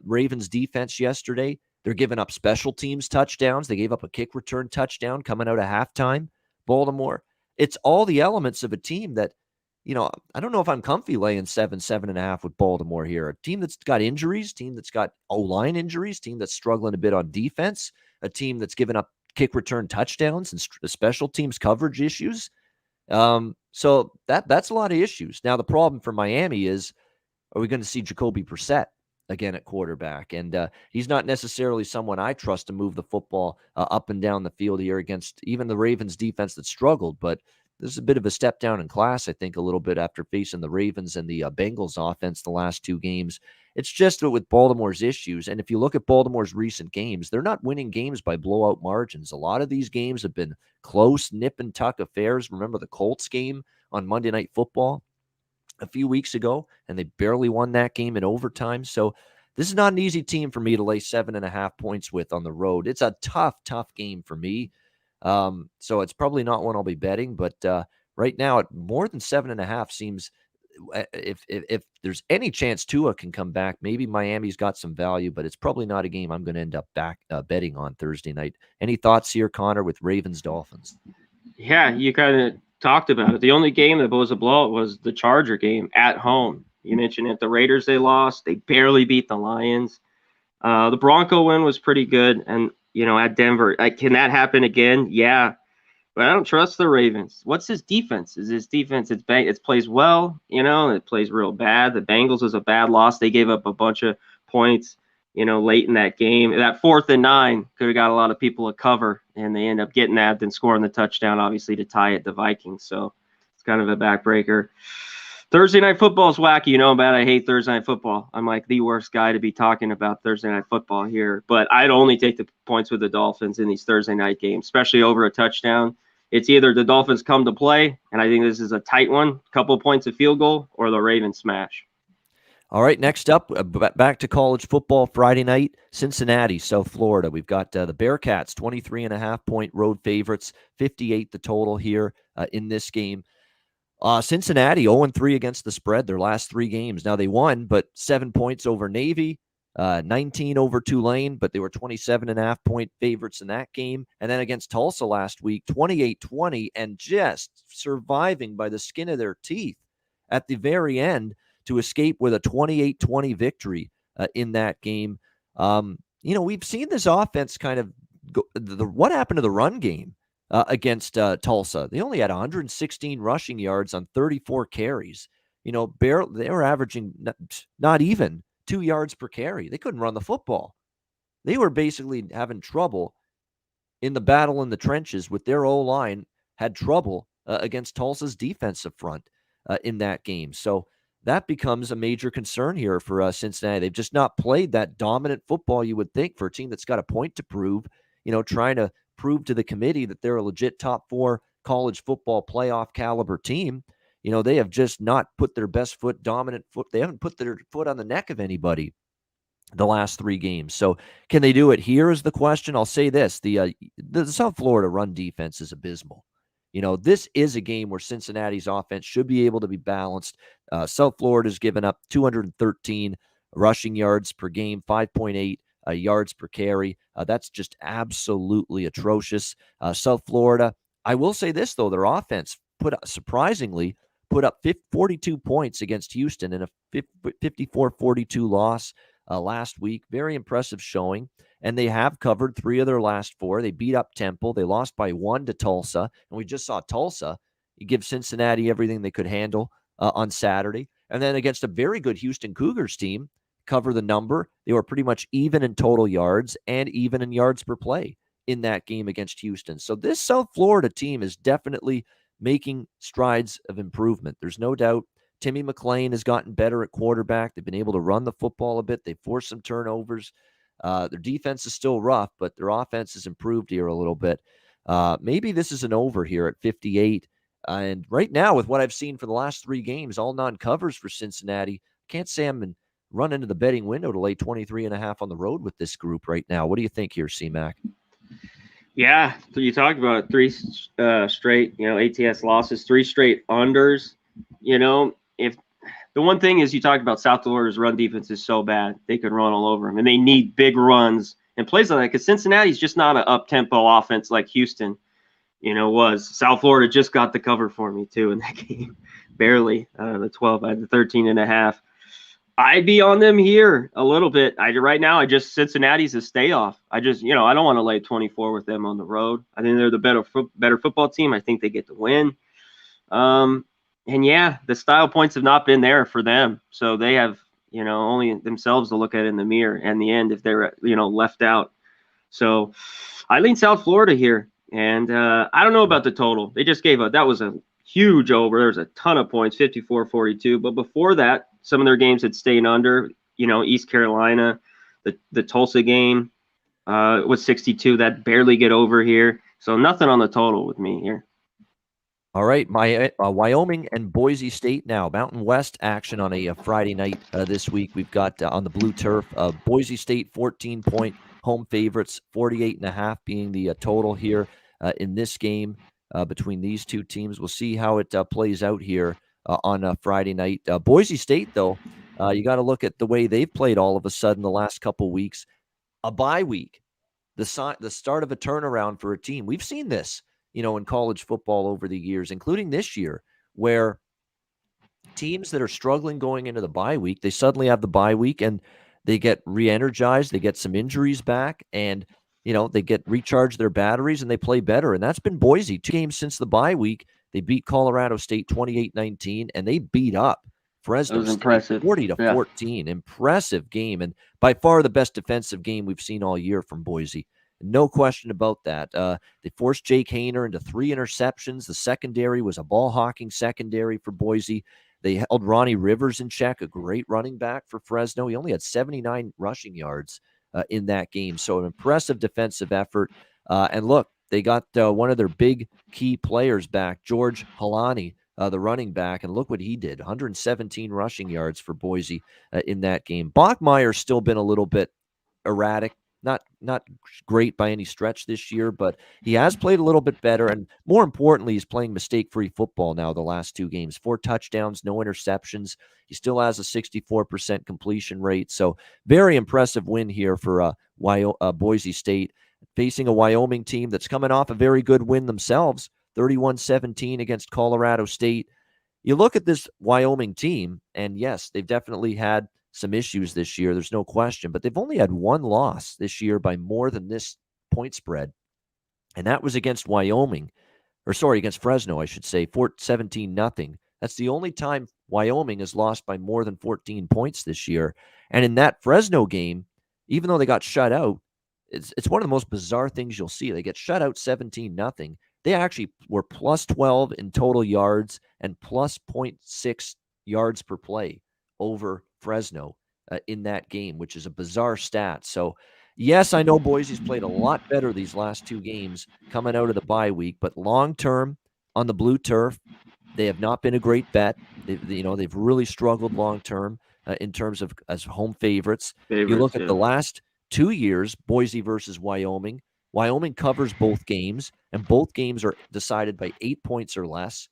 Ravens defense yesterday. They're giving up special teams touchdowns. They gave up a kick return touchdown coming out of halftime. Baltimore. It's all the elements of a team that, I don't know if I'm comfy laying 7.5 with Baltimore here. A team that's got injuries, team that's got O-line injuries, team that's struggling a bit on defense, a team that's given up kick return touchdowns and special teams coverage issues. So that's a lot of issues. Now, the problem for Miami is, are we going to see Jacoby Brissett again at quarterback? And he's not necessarily someone I trust to move the football up and down the field here against even the Ravens defense that struggled. But this is a bit of a step down in class, I think, a little bit after facing the Ravens and the Bengals offense the last 2 games. It's just with Baltimore's issues. And if you look at Baltimore's recent games, they're not winning games by blowout margins. A lot of these games have been close, nip and tuck affairs. Remember the Colts game on Monday Night Football a few weeks ago, and they barely won that game in overtime. So this is not an easy team for me to lay 7.5 points with on the road. It's a tough game for me. So it's probably not one I'll be betting, but right now at more than 7.5 seems, if there's any chance Tua can come back, maybe Miami's got some value, but it's probably not a game I'm going to end up betting on Thursday night. Any thoughts here, Conor, with Ravens Dolphins? Yeah, you kind of talked about it. The only game that was a blowout was the Charger game at home. You mentioned it. The Raiders, they lost. They barely beat the Lions. The Bronco win was pretty good. And, at Denver, can that happen again? Yeah. But I don't trust the Ravens. What's his defense? Is his defense, it plays well, it plays real bad. The Bengals was a bad loss. They gave up a bunch of points, late in that game. That 4th and 9 could have got a lot of people a cover, and they end up getting that, then scoring the touchdown, obviously, to tie it, the Vikings. So it's kind of a backbreaker. Thursday Night Football is wacky. You know about I hate Thursday Night Football. I'm like the worst guy to be talking about Thursday Night Football here. But I'd only take the points with the Dolphins in these Thursday night games, especially over a touchdown. It's either the Dolphins come to play, and I think this is a tight one, couple points of field goal, or the Ravens smash. All right, next up, back to college football Friday night, Cincinnati, South Florida. We've got the Bearcats, 23.5-point road favorites, 58 the total here in this game. Cincinnati 0-3 against the spread their last 3 games. Now they won, but 7 points over Navy, 19 over Tulane, but they were 27.5-point favorites in that game. And then against Tulsa last week, 28-20, and just surviving by the skin of their teeth at the very end to escape with a 28-20 victory in that game. We've seen this offense kind of what happened to the run game against Tulsa. They only had 116 rushing yards on 34 carries. They were averaging not even 2 yards per carry. They couldn't run the football. They were basically having trouble in the battle in the trenches with their O-line, had trouble against Tulsa's defensive front in that game. So that becomes a major concern here for Cincinnati. They've just not played that dominant football you would think for a team that's got a point to prove, trying to prove to the committee that they're a legit top 4 college football playoff caliber team. They have just not put their best foot, dominant foot. They haven't put their foot on the neck of anybody the last 3 games. So can they do it here is the question. I'll say this, the South Florida run defense is abysmal. This is a game where Cincinnati's offense should be able to be balanced. South Florida's given up 213 rushing yards per game, 5.8 yards per carry. That's just absolutely atrocious. South Florida, I will say this, though, their offense surprisingly put up 42 points against Houston in a 54-42 loss last week. Very impressive showing. And they have covered 3 of their last 4. They beat up Temple. They lost by 1 to Tulsa. And we just saw Tulsa give Cincinnati everything they could handle on Saturday. And then against a very good Houston Cougars team, cover the number. They were pretty much even in total yards and even in yards per play in that game against Houston. So this South Florida team is definitely making strides of improvement. There's no doubt. Timmy McClain has gotten better at quarterback. They've been able to run the football a bit. They've forced some turnovers. Their defense is still rough, but their offense has improved here a little bit. Maybe this is an over here at 58. And right now, with what I've seen for the last 3 games, all non-covers for Cincinnati, can't say I'm in run into the betting window to lay 23.5 on the road with this group right now. What do you think here, C-Mac? Yeah, you talked about 3 straight, ATS losses, 3 straight unders. If the one thing is you talked about South Florida's run defense is so bad. They could run all over them, and they need big runs and plays like that because Cincinnati's just not an up-tempo offense like Houston, was. South Florida just got the cover for me, too, in that game. Barely. The 12, the 13.5. I'd be on them here a little bit. Right now, Cincinnati's a stay off. I don't want to lay 24 with them on the road. I think they're the better football team. I think they get the win. And yeah, the style points have not been there for them. So they have, only themselves to look at in the mirror and the end if they're, left out. So I lean South Florida here. And I don't know about the total. They just that was a huge over. There was a ton of points, 54-42. But before that, some of their games had stayed under, East Carolina, the Tulsa game was 62. That barely get over here. So nothing on the total with me here. All right, my Wyoming and Boise State now. Mountain West action on a Friday night this week. We've got on the blue turf, Boise State 14-point home favorites, 48.5 being the total here in this game between these two teams. We'll see how it plays out here on Friday night. Boise State, though, you got to look at the way they've played all of a sudden the last couple weeks. A bye week, the start of a turnaround for a team. We've seen this, in college football over the years, including this year, where teams that are struggling going into the bye week, they suddenly have the bye week and they get re-energized, they get some injuries back, and they get recharged their batteries and they play better. And that's been Boise. 2 games since the bye week. They beat Colorado State 28-19, and they beat up Fresno State impressive. 40-14. Impressive game, and by far the best defensive game we've seen all year from Boise. No question about that. They forced Jake Haener into 3 interceptions. The secondary was a ball-hawking secondary for Boise. They held Ronnie Rivers in check, a great running back for Fresno. He only had 79 rushing yards in that game. So an impressive defensive effort. And look, they got one of their big key players back, George Halani, the running back. And look what he did, 117 rushing yards for Boise in that game. Bachmeier's still been a little bit erratic. Not great by any stretch this year, but he has played a little bit better. And more importantly, he's playing mistake-free football now the last 2 games. 4 touchdowns, no interceptions. He still has a 64% completion rate. So very impressive win here for Boise State, facing a Wyoming team that's coming off a very good win themselves, 31-17 against Colorado State. You look at this Wyoming team, and yes, they've definitely had some issues this year. There's no question, but they've only had 1 loss this year by more than this point spread. And that was against against Fresno, I should say, 17-0. That's the only time Wyoming has lost by more than 14 points this year. And in that Fresno game, even though they got shut out, it's one of the most bizarre things you'll see. They get shut out 17-0. They actually were plus 12 in total yards and plus 0.6 yards per play over Fresno in that game, which is a bizarre stat. So, yes, I know Boise's played a lot better these last 2 games coming out of the bye week, but long-term on the blue turf, they have not been a great bet. They've really struggled long-term in terms of as home favorites. You look at the last 2 years, Boise versus Wyoming. Wyoming covers both games, and both games are decided by 8 points or less.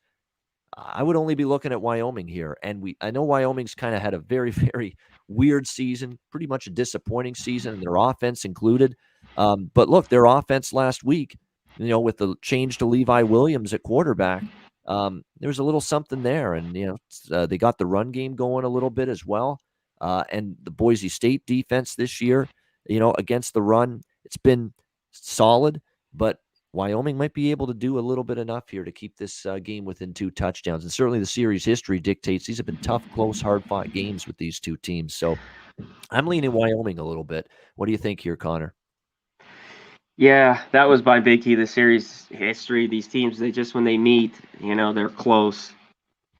I would only be looking at Wyoming here. And I know Wyoming's kind of had a very, very weird season, pretty much a disappointing season, and their offense included. But look, their offense last week, with the change to Levi Williams at quarterback, there's a little something there. And, they got the run game going a little bit as well. And the Boise State defense this year, against the run, it's been solid, but Wyoming might be able to do a little bit enough here to keep this game within 2 touchdowns. And certainly the series history dictates these have been tough, close, hard-fought games with these 2 teams. So I'm leaning Wyoming a little bit. What do you think here, Conor? Yeah, that was my big key. The series history, these teams, when they meet, they're close.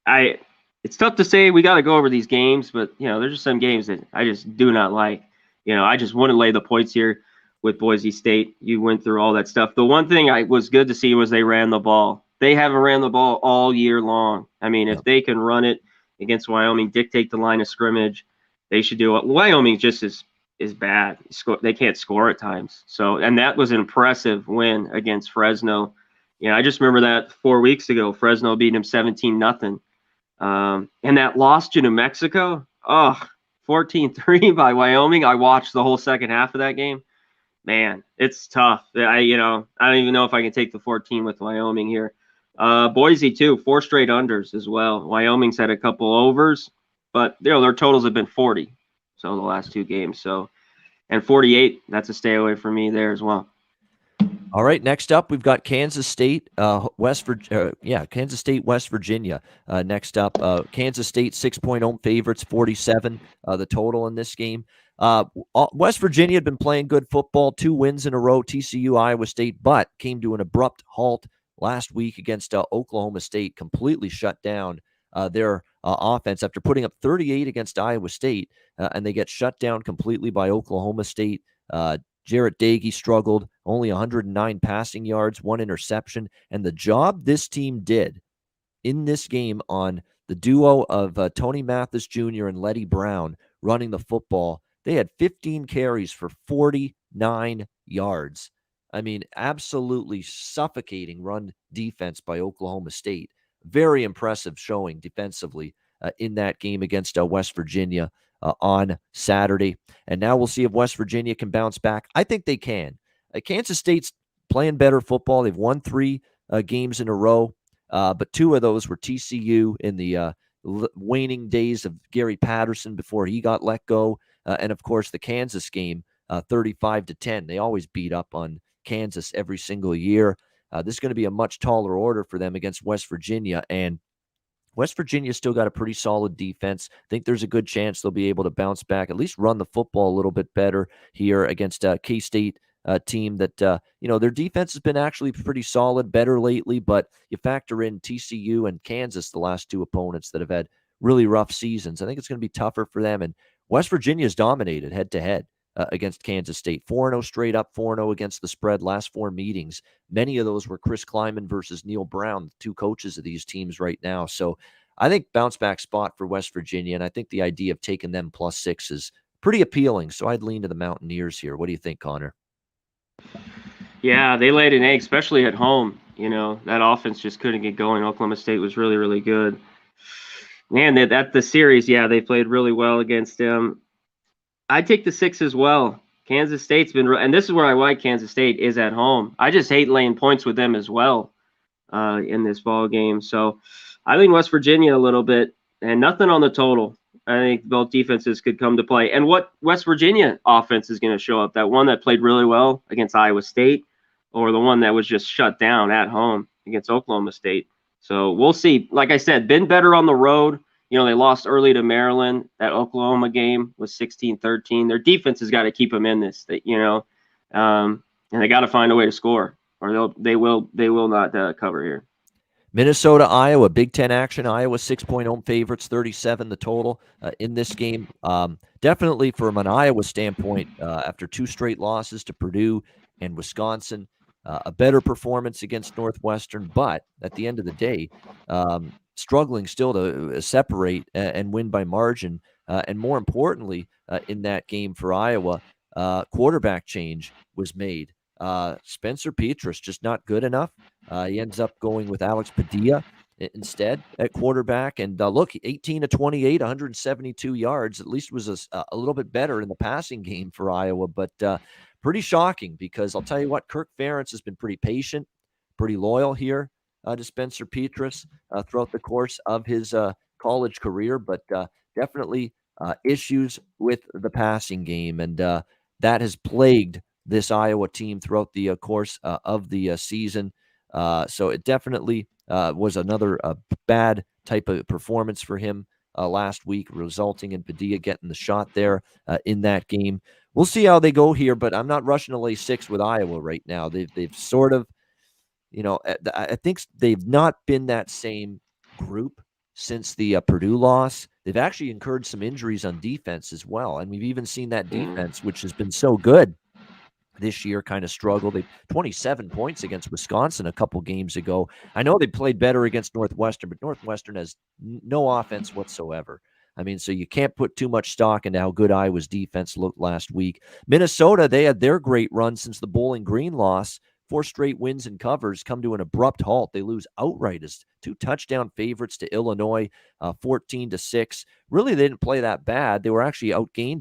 It's tough to say we got to go over these games, but, there's just some games that I just do not like. I just wouldn't lay the points here. With Boise State, you went through all that stuff. The one thing I was good to see was they ran the ball. They haven't ran the ball all year long. I mean, if they can run it against Wyoming, dictate the line of scrimmage, they should do it. Wyoming just is bad. They can't score at times. So, and that was an impressive win against Fresno. I just remember that 4 weeks ago, Fresno beat them 17-0. And that loss to New Mexico, 14-3 by Wyoming. I watched the whole second half of that game. Man, it's tough. I don't even know if I can take the 14 with Wyoming here. Boise too, 4 straight unders as well. Wyoming's had a couple overs, but their totals have been 40. So the last 2 games. So, and 48, that's a stay away for me there as well. All right, next up, we've got Kansas State, West Virginia. Next up, Kansas State 6-point home favorites, 47 the total in this game. West Virginia had been playing good football, 2 wins in a row, TCU, Iowa State, but came to an abrupt halt last week against Oklahoma State, completely shut down their offense after putting up 38 against Iowa State, and they get shut down completely by Oklahoma State. Jarrett Dagey struggled, only 109 passing yards, 1 interception. And the job this team did in this game on the duo of Tony Mathis Jr. and Letty Brown running the football, they had 15 carries for 49 yards. I mean, absolutely suffocating run defense by Oklahoma State. Very impressive showing defensively in that game against West Virginia on Saturday. And now we'll see if West Virginia can bounce back. I think they can. Kansas State's playing better football. They've won 3 games in a row, but 2 of those were TCU in the waning days of Gary Patterson before he got let go. And, of course, the Kansas game, 35-10. They always beat up on Kansas every single year. This is going to be a much taller order for them against West Virginia. And West Virginia's still got a pretty solid defense. I think there's a good chance they'll be able to bounce back, at least run the football a little bit better here against a K-State team that, their defense has been actually pretty solid, better lately, but you factor in TCU and Kansas, the last 2 opponents that have had really rough seasons. I think it's going to be tougher for them. And West Virginia's dominated head-to-head against Kansas State. 4-0 straight up, 4-0 against the spread last 4 meetings. Many of those were Chris Kleiman versus Neil Brown, 2 coaches of these teams right now. So I think bounce back spot for West Virginia, and I think the idea of taking them +6 is pretty appealing. So I'd lean to the Mountaineers here. What do you think, Conor? Yeah, they laid an egg, especially at home. That offense just couldn't get going. Oklahoma State was really, really good. Man, at the series, they played really well against them. I'd take the 6 as well. Kansas State's been, and this is where I like Kansas State, is at home. I just hate laying points with them as well in this ball game. So I lean West Virginia a little bit, and nothing on the total. I think both defenses could come to play. And what West Virginia offense is going to show up? That one that played really well against Iowa State, or the one that was just shut down at home against Oklahoma State? So we'll see. Like I said, been better on the road. They lost early to Maryland. That Oklahoma game was 16-13. Their defense has got to keep them in this, and they got to find a way to score, or they will not cover here. Minnesota, Iowa, Big Ten action. Iowa 6-point home favorites, 37 the total in this game. Definitely from an Iowa standpoint, after 2 straight losses to Purdue and Wisconsin, a better performance against Northwestern, but at the end of the day, struggling still to separate and win by margin. And more importantly, in that game for Iowa, quarterback change was made. Spencer Petras just not good enough. He ends up going with Alex Padilla instead at quarterback. And look, 18-28, 172 yards, at least was a little bit better in the passing game for Iowa, but pretty shocking because I'll tell you what, Kirk Ferentz has been pretty patient, pretty loyal here to Spencer Petras throughout the course of his college career, but definitely issues with the passing game. And that has plagued this Iowa team throughout the course of the season. So it definitely was another bad type of performance for him last week, resulting in Padilla getting the shot there in that game. We'll see how they go here, but I'm not rushing to lay 6 with Iowa right now. They've sort of, I think they've not been that same group since the Purdue loss. They've actually incurred some injuries on defense as well, and we've even seen that defense, which has been so good this year, kind of struggle. They 27 points against Wisconsin a couple games ago. I know they played better against Northwestern, but Northwestern has no offense whatsoever. I mean, so you can't put too much stock into how good Iowa's defense looked last week. Minnesota, they had their great run since the Bowling Green loss 4 straight wins and covers come to an abrupt halt. They lose outright as 2 touchdown favorites to Illinois, 14-6. Really, they didn't play that bad. They were actually outgained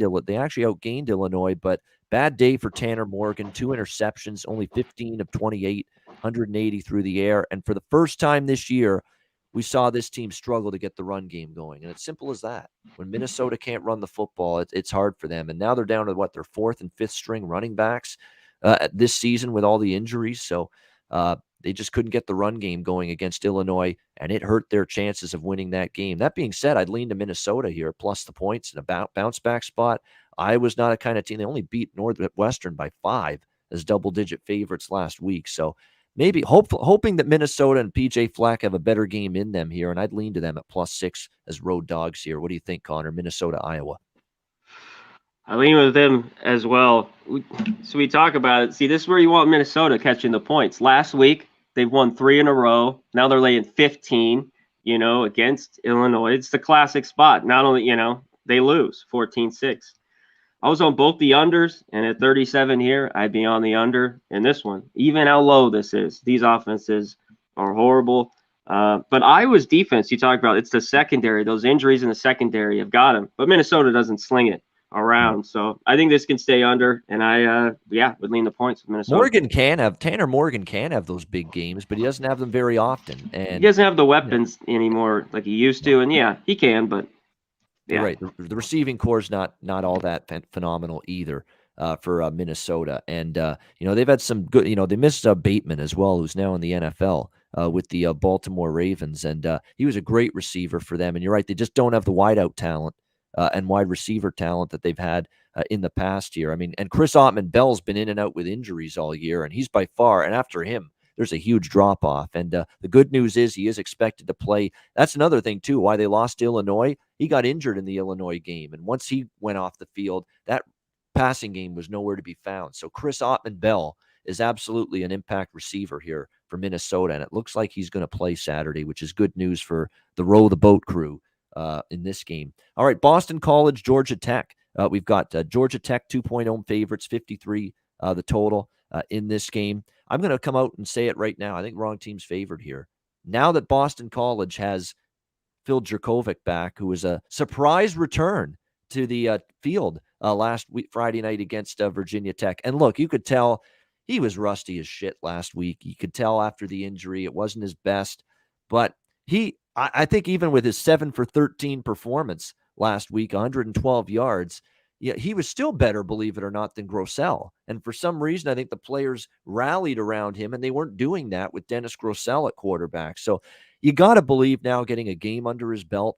Illinois, but bad day for Tanner Morgan. 2 interceptions, only 15 of 28, 180 through the air. And for the first time this year, we saw this team struggle to get the run game going. And it's simple as that. When Minnesota can't run the football, it's hard for them. And now they're down to their 4th and 5th string running backs this season with all the injuries. So they just couldn't get the run game going against Illinois, and it hurt their chances of winning that game. That being said, I'd lean to Minnesota here, plus the points in a bounce back spot. Iowa's not a kind of team. They only beat Northwestern by 5 as double-digit favorites last week. So maybe hoping that Minnesota and PJ Fleck have a better game in them here, and I'd lean to them at +6 as road dogs here. What do you think, Connor? Minnesota, Iowa. I lean with them as well. So we talk about it. See, this is where you want Minnesota catching the points. Last week, they've won 3 in a row. Now they're laying 15, against Illinois. It's the classic spot. Not only, they lose 14-6. I was on both the unders, and at 37 here, I'd be on the under in this one. Even how low this is, these offenses are horrible. But Iowa's defense, you talk about, it's the secondary. Those injuries in the secondary have got them. But Minnesota doesn't sling it around. So I think this can stay under, and I would lean the points with Minnesota. Tanner Morgan can have those big games, but he doesn't have them very often. And he doesn't have the weapons anymore like he used to. And he can, but you're right. The receiving core is not all that phenomenal either for Minnesota. And they've had some good. They missed Bateman as well, who's now in the NFL with the Baltimore Ravens, and he was a great receiver for them. And you're right, they just don't have the wideout talent and wide receiver talent that they've had in the past year. I mean, and Chris Ottman-Bell's been in and out with injuries all year, and he's by far, and after him, there's a huge drop-off. And the good news is he is expected to play. That's another thing, too, why they lost to Illinois. He got injured in the Illinois game, and once he went off the field, that passing game was nowhere to be found. So Chris Ottman-Bell is absolutely an impact receiver here for Minnesota, and it looks like he's going to play Saturday, which is good news for the row the boat crew in this game. All right, Boston College, Georgia Tech. We've got Georgia Tech 2-point home favorites, 53 the total in this game. I'm going to come out and say it right now. I think wrong team's favored here. Now that Boston College has Phil Jerkovic back, who was a surprise return to the field last week, Friday night against Virginia Tech. And look, you could tell he was rusty as shit last week. You could tell after the injury, it wasn't his best. But I think even with his 7 for 13 performance last week, 112 yards, he was still better, believe it or not, than Grossell. And for some reason, I think the players rallied around him, and they weren't doing that with Dennis Grossell at quarterback. So you got to believe now, getting a game under his belt,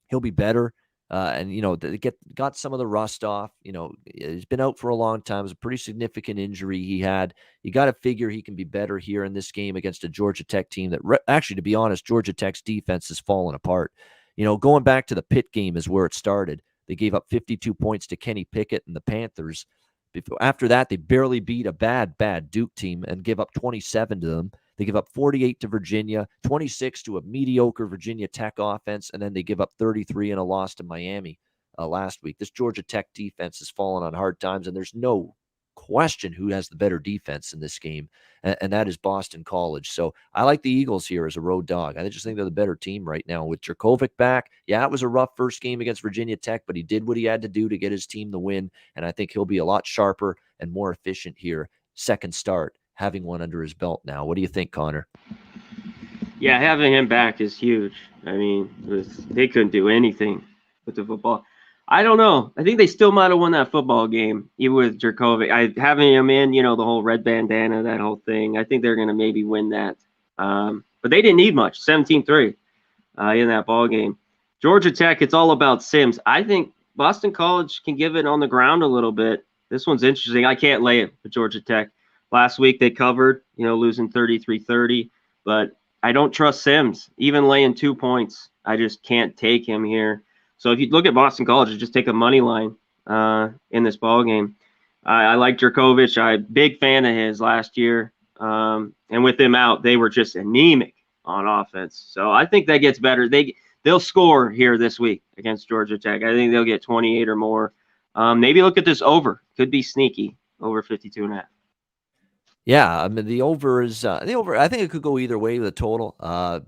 he'll be better. And, they got some of the rust off. He's been out for a long time. It was a pretty significant injury he had. You got to figure he can be better here in this game against a Georgia Tech team that actually, to be honest, Georgia Tech's defense has fallen apart. Going back to the Pitt game is where it started. They gave up 52 points to Kenny Pickett and the Panthers. After that, they barely beat a bad Duke team and give up 27 to them. They give up 48 to Virginia, 26 to a mediocre Virginia Tech offense, and then they give up 33 in a loss to Miami last week. This Georgia Tech defense has fallen on hard times, and there's no question who has the better defense in this game, and that is Boston College. So I like the Eagles here as a road dog. I just think they're the better team right now. With Jerkovic back, it was a rough first game against Virginia Tech, but he did what he had to do to get his team the win, and I think he'll be a lot sharper and more efficient here, second start, having one under his belt now. What do you think, Connor? Yeah, having him back is huge. I mean, they couldn't do anything with the football. I don't know. I think they still might have won that football game, even with Jerkovic. Having him in, the whole red bandana, that whole thing, I think they're going to maybe win that. But they didn't need much, 17-3 in that ball game. Georgia Tech, it's all about Sims. I think Boston College can give it on the ground a little bit. This one's interesting. I can't lay it with Georgia Tech. Last week they covered, losing 33-30. But I don't trust Sims. Even laying 2 points, I just can't take him here. So if you look at Boston College, just take a money line in this ball game. I like Jerkovic. I'm a big fan of his last year. And with him out, they were just anemic on offense. So I think that gets better. They'll score here this week against Georgia Tech. I think they'll get 28 or more. Maybe look at this over. Could be sneaky, over 52.5. Yeah, I mean the over is the over. I think it could go either way with the total.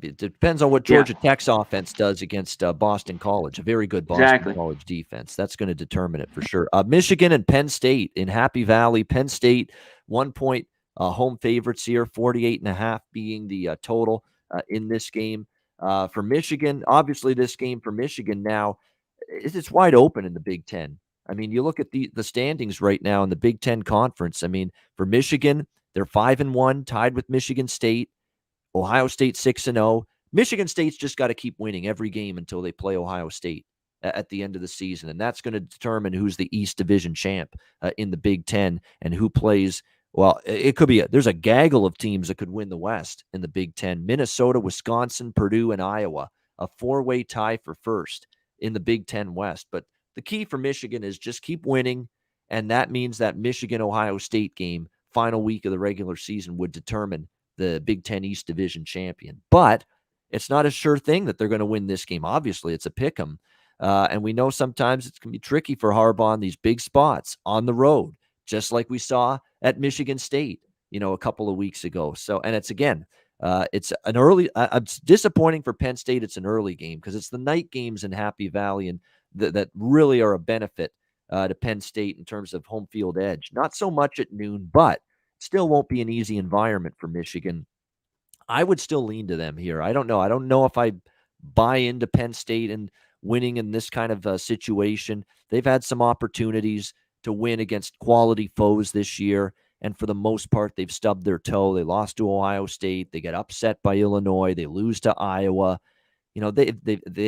It depends on what Yeah, Georgia Tech's offense does against Boston College, a very good Boston exactly. College defense. That's going to determine it for sure. Michigan and Penn State in Happy Valley. Penn State 1 point home favorites here, 48.5 being the total in this game for Michigan. Obviously, this game for Michigan now it's wide open in the Big Ten. I mean, you look at the standings right now in the Big Ten Conference. I mean, for Michigan, they're 5-1, tied with Michigan State. Ohio State 6-0. Michigan State's just got to keep winning every game until they play Ohio State at the end of the season, and that's going to determine who's the East Division champ in the Big Ten and who plays. Well, it could be there's a gaggle of teams that could win the West in the Big Ten: Minnesota, Wisconsin, Purdue, and Iowa. A four-way tie for first in the Big Ten West. But the key for Michigan is just keep winning, and that means that Michigan-Ohio State game, final week of the regular season, would determine the Big Ten East Division champion. But it's not a sure thing that they're going to win this game. Obviously, it's a pick 'em. And we know sometimes it can be tricky for Harbaugh in these big spots on the road, just like we saw at Michigan State, a couple of weeks ago. So, and it's again, it's an early. It's disappointing for Penn State. It's an early game because it's the night games in Happy Valley, and that really are a benefit to Penn State in terms of home field edge. Not so much at noon, but still won't be an easy environment for Michigan. I would still lean to them here. I don't know. I don't know if I buy into Penn State and winning in this kind of situation. They've had some opportunities to win against quality foes this year, and for the most part, they've stubbed their toe. They lost to Ohio State. They get upset by Illinois. They lose to Iowa. They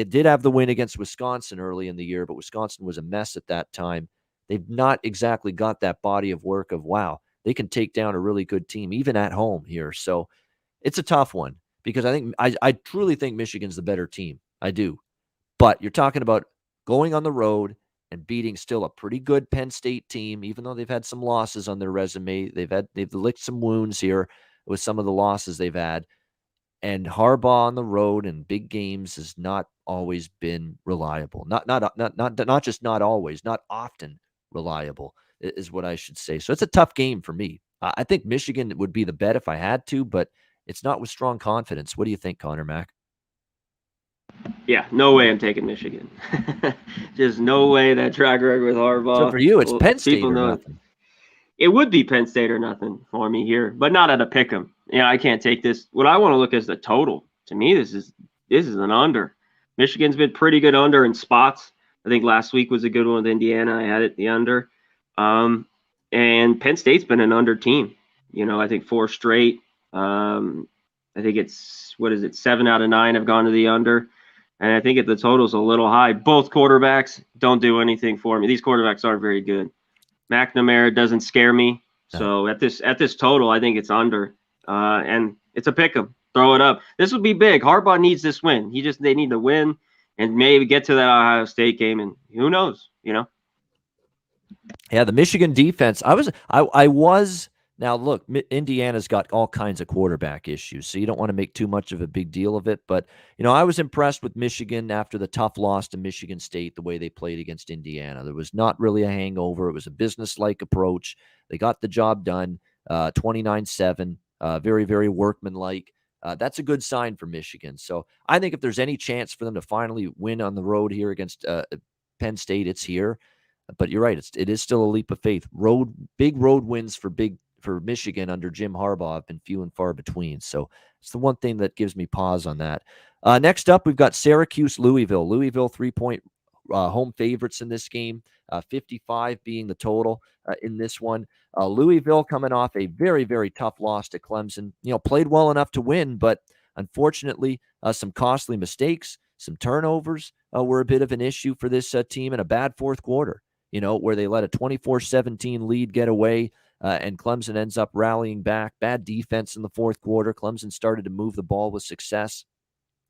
did have the win against Wisconsin early in the year, but Wisconsin was a mess at that time. They've not exactly got that body of work of, wow, they can take down a really good team, even at home here. So it's a tough one because I truly think Michigan's the better team. I do. But you're talking about going on the road and beating still a pretty good Penn State team, even though they've had some losses on their resume. They've licked some wounds here with some of the losses they've had. And Harbaugh on the road and big games has not always been reliable. Not just not always, not often reliable is what I should say. So it's a tough game for me. I think Michigan would be the bet if I had to, but it's not with strong confidence. What do you think, Connor Mack? Yeah, no way I'm taking Michigan. Just no way that track record with Harbaugh. So for you, it's Penn State or nothing. It would be Penn State or nothing for me here, but not at a pick 'em. I can't take this. What I want to look at is the total. To me, this is an under. Michigan's been pretty good under in spots. I think last week was a good one with Indiana. I had it the under. And Penn State's been an under team. I think 4 straight. I think it's 7 out of 9 have gone to the under. And I think the total's a little high. Both quarterbacks don't do anything for me. These quarterbacks aren't very good. McNamara doesn't scare me. So at this total, I think it's under. And it's a pick 'em. Throw it up. This would be big. Harbaugh needs this win. They need to win and maybe get to that Ohio State game. And who knows, Yeah, the Michigan defense. I was now look, Indiana's got all kinds of quarterback issues, so you don't want to make too much of a big deal of it. But I was impressed with Michigan after the tough loss to Michigan State, the way they played against Indiana. There was not really a hangover. It was a business-like approach. They got the job done, 29-7, very, very workmanlike. That's a good sign for Michigan. So I think if there's any chance for them to finally win on the road here against Penn State, it's here. But you're right; it is still a leap of faith. Big road wins for Michigan under Jim Harbaugh have been few and far between. So it's the one thing that gives me pause on that. Next up, we've got Syracuse, Louisville. Louisville 3-point home favorites in this game, 55 being the total in this one. Louisville coming off a very, very tough loss to Clemson. Played well enough to win, but unfortunately, some costly mistakes, some turnovers were a bit of an issue for this team in a bad fourth quarter. Where they let a 24-17 lead get away. And Clemson ends up rallying back. Bad defense in the fourth quarter. Clemson started to move the ball with success.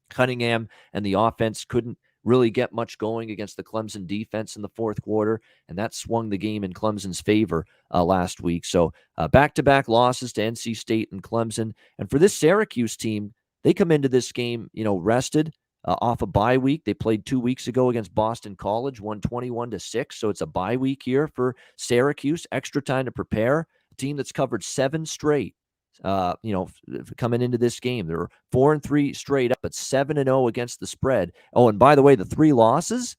Cunningham and the offense couldn't really get much going against the Clemson defense in the fourth quarter, and that swung the game in Clemson's favor last week. So back-to-back losses to NC State and Clemson. And for this Syracuse team, they come into this game, rested. Off a bye week. They played 2 weeks ago against Boston College, won 21-6. So it's a bye week here for Syracuse. Extra time to prepare. a team that's covered 7 straight. Coming into this game, they're 4-3 straight up, but 7-0 against the spread. Oh, and by the way, the 3 losses,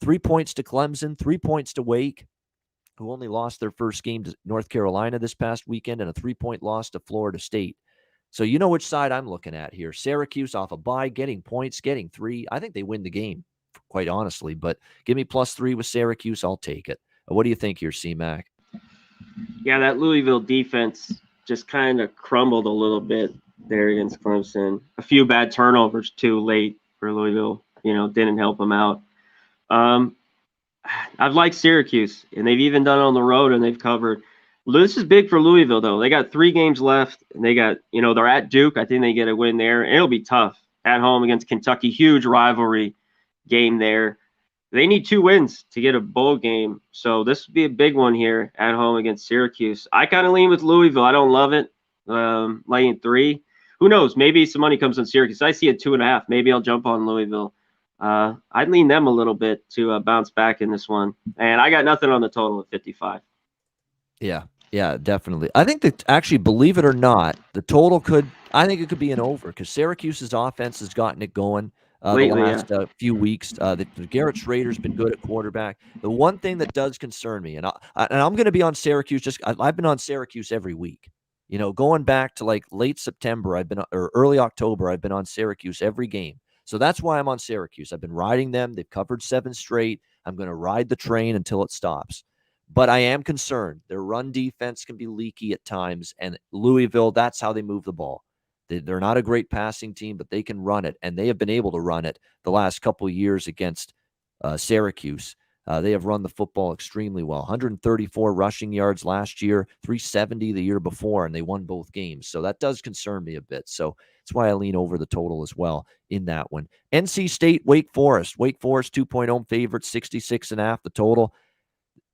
3 points to Clemson, 3 points to Wake, who only lost their first game to North Carolina this past weekend, and a 3-point loss to Florida State. So you know which side I'm looking at here. Syracuse off a bye, getting points, getting 3. I think they win the game, quite honestly, but give me +3 with Syracuse. I'll take it. What do you think here, C-Mac? Yeah, that Louisville defense just kind of crumbled a little bit there against Clemson. A few bad turnovers too late for Louisville, didn't help them out. I've liked Syracuse, and they've even done it on the road, and they've covered. This is big for Louisville, though. They got 3 games left, and they got, they're at Duke. I think they get a win there, and it'll be tough at home against Kentucky. Huge rivalry game there. They need 2 wins to get a bowl game, so this would be a big one here at home against Syracuse. I kind of lean with Louisville. I don't love it. Laying 3. Who knows? Maybe some money comes on Syracuse. I see a 2.5. Maybe I'll jump on Louisville. I'd lean them a little bit to bounce back in this one. And I got nothing on the total at 55. Yeah, definitely. I think that actually, believe it or not, the total I think it could be an over because Syracuse's offense has gotten it going lately, the last few weeks. The Garrett Schrader's been good at quarterback. The one thing that does concern me, and I'm going to be on Syracuse, I've been on Syracuse every week. Going back to like late September, or early October, I've been on Syracuse every game. So that's why I'm on Syracuse. I've been riding them. They've covered 7 straight. I'm going to ride the train until it stops. But I am concerned. Their run defense can be leaky at times. And Louisville, that's how they move the ball. They're not a great passing team, but they can run it. And they have been able to run it the last couple of years against Syracuse. They have run the football extremely well. 134 rushing yards last year, 370 the year before, and they won both games. So that does concern me a bit. So that's why I lean over the total as well in that one. NC State, Wake Forest. Wake Forest 2-point home favorite, 66.5 the total.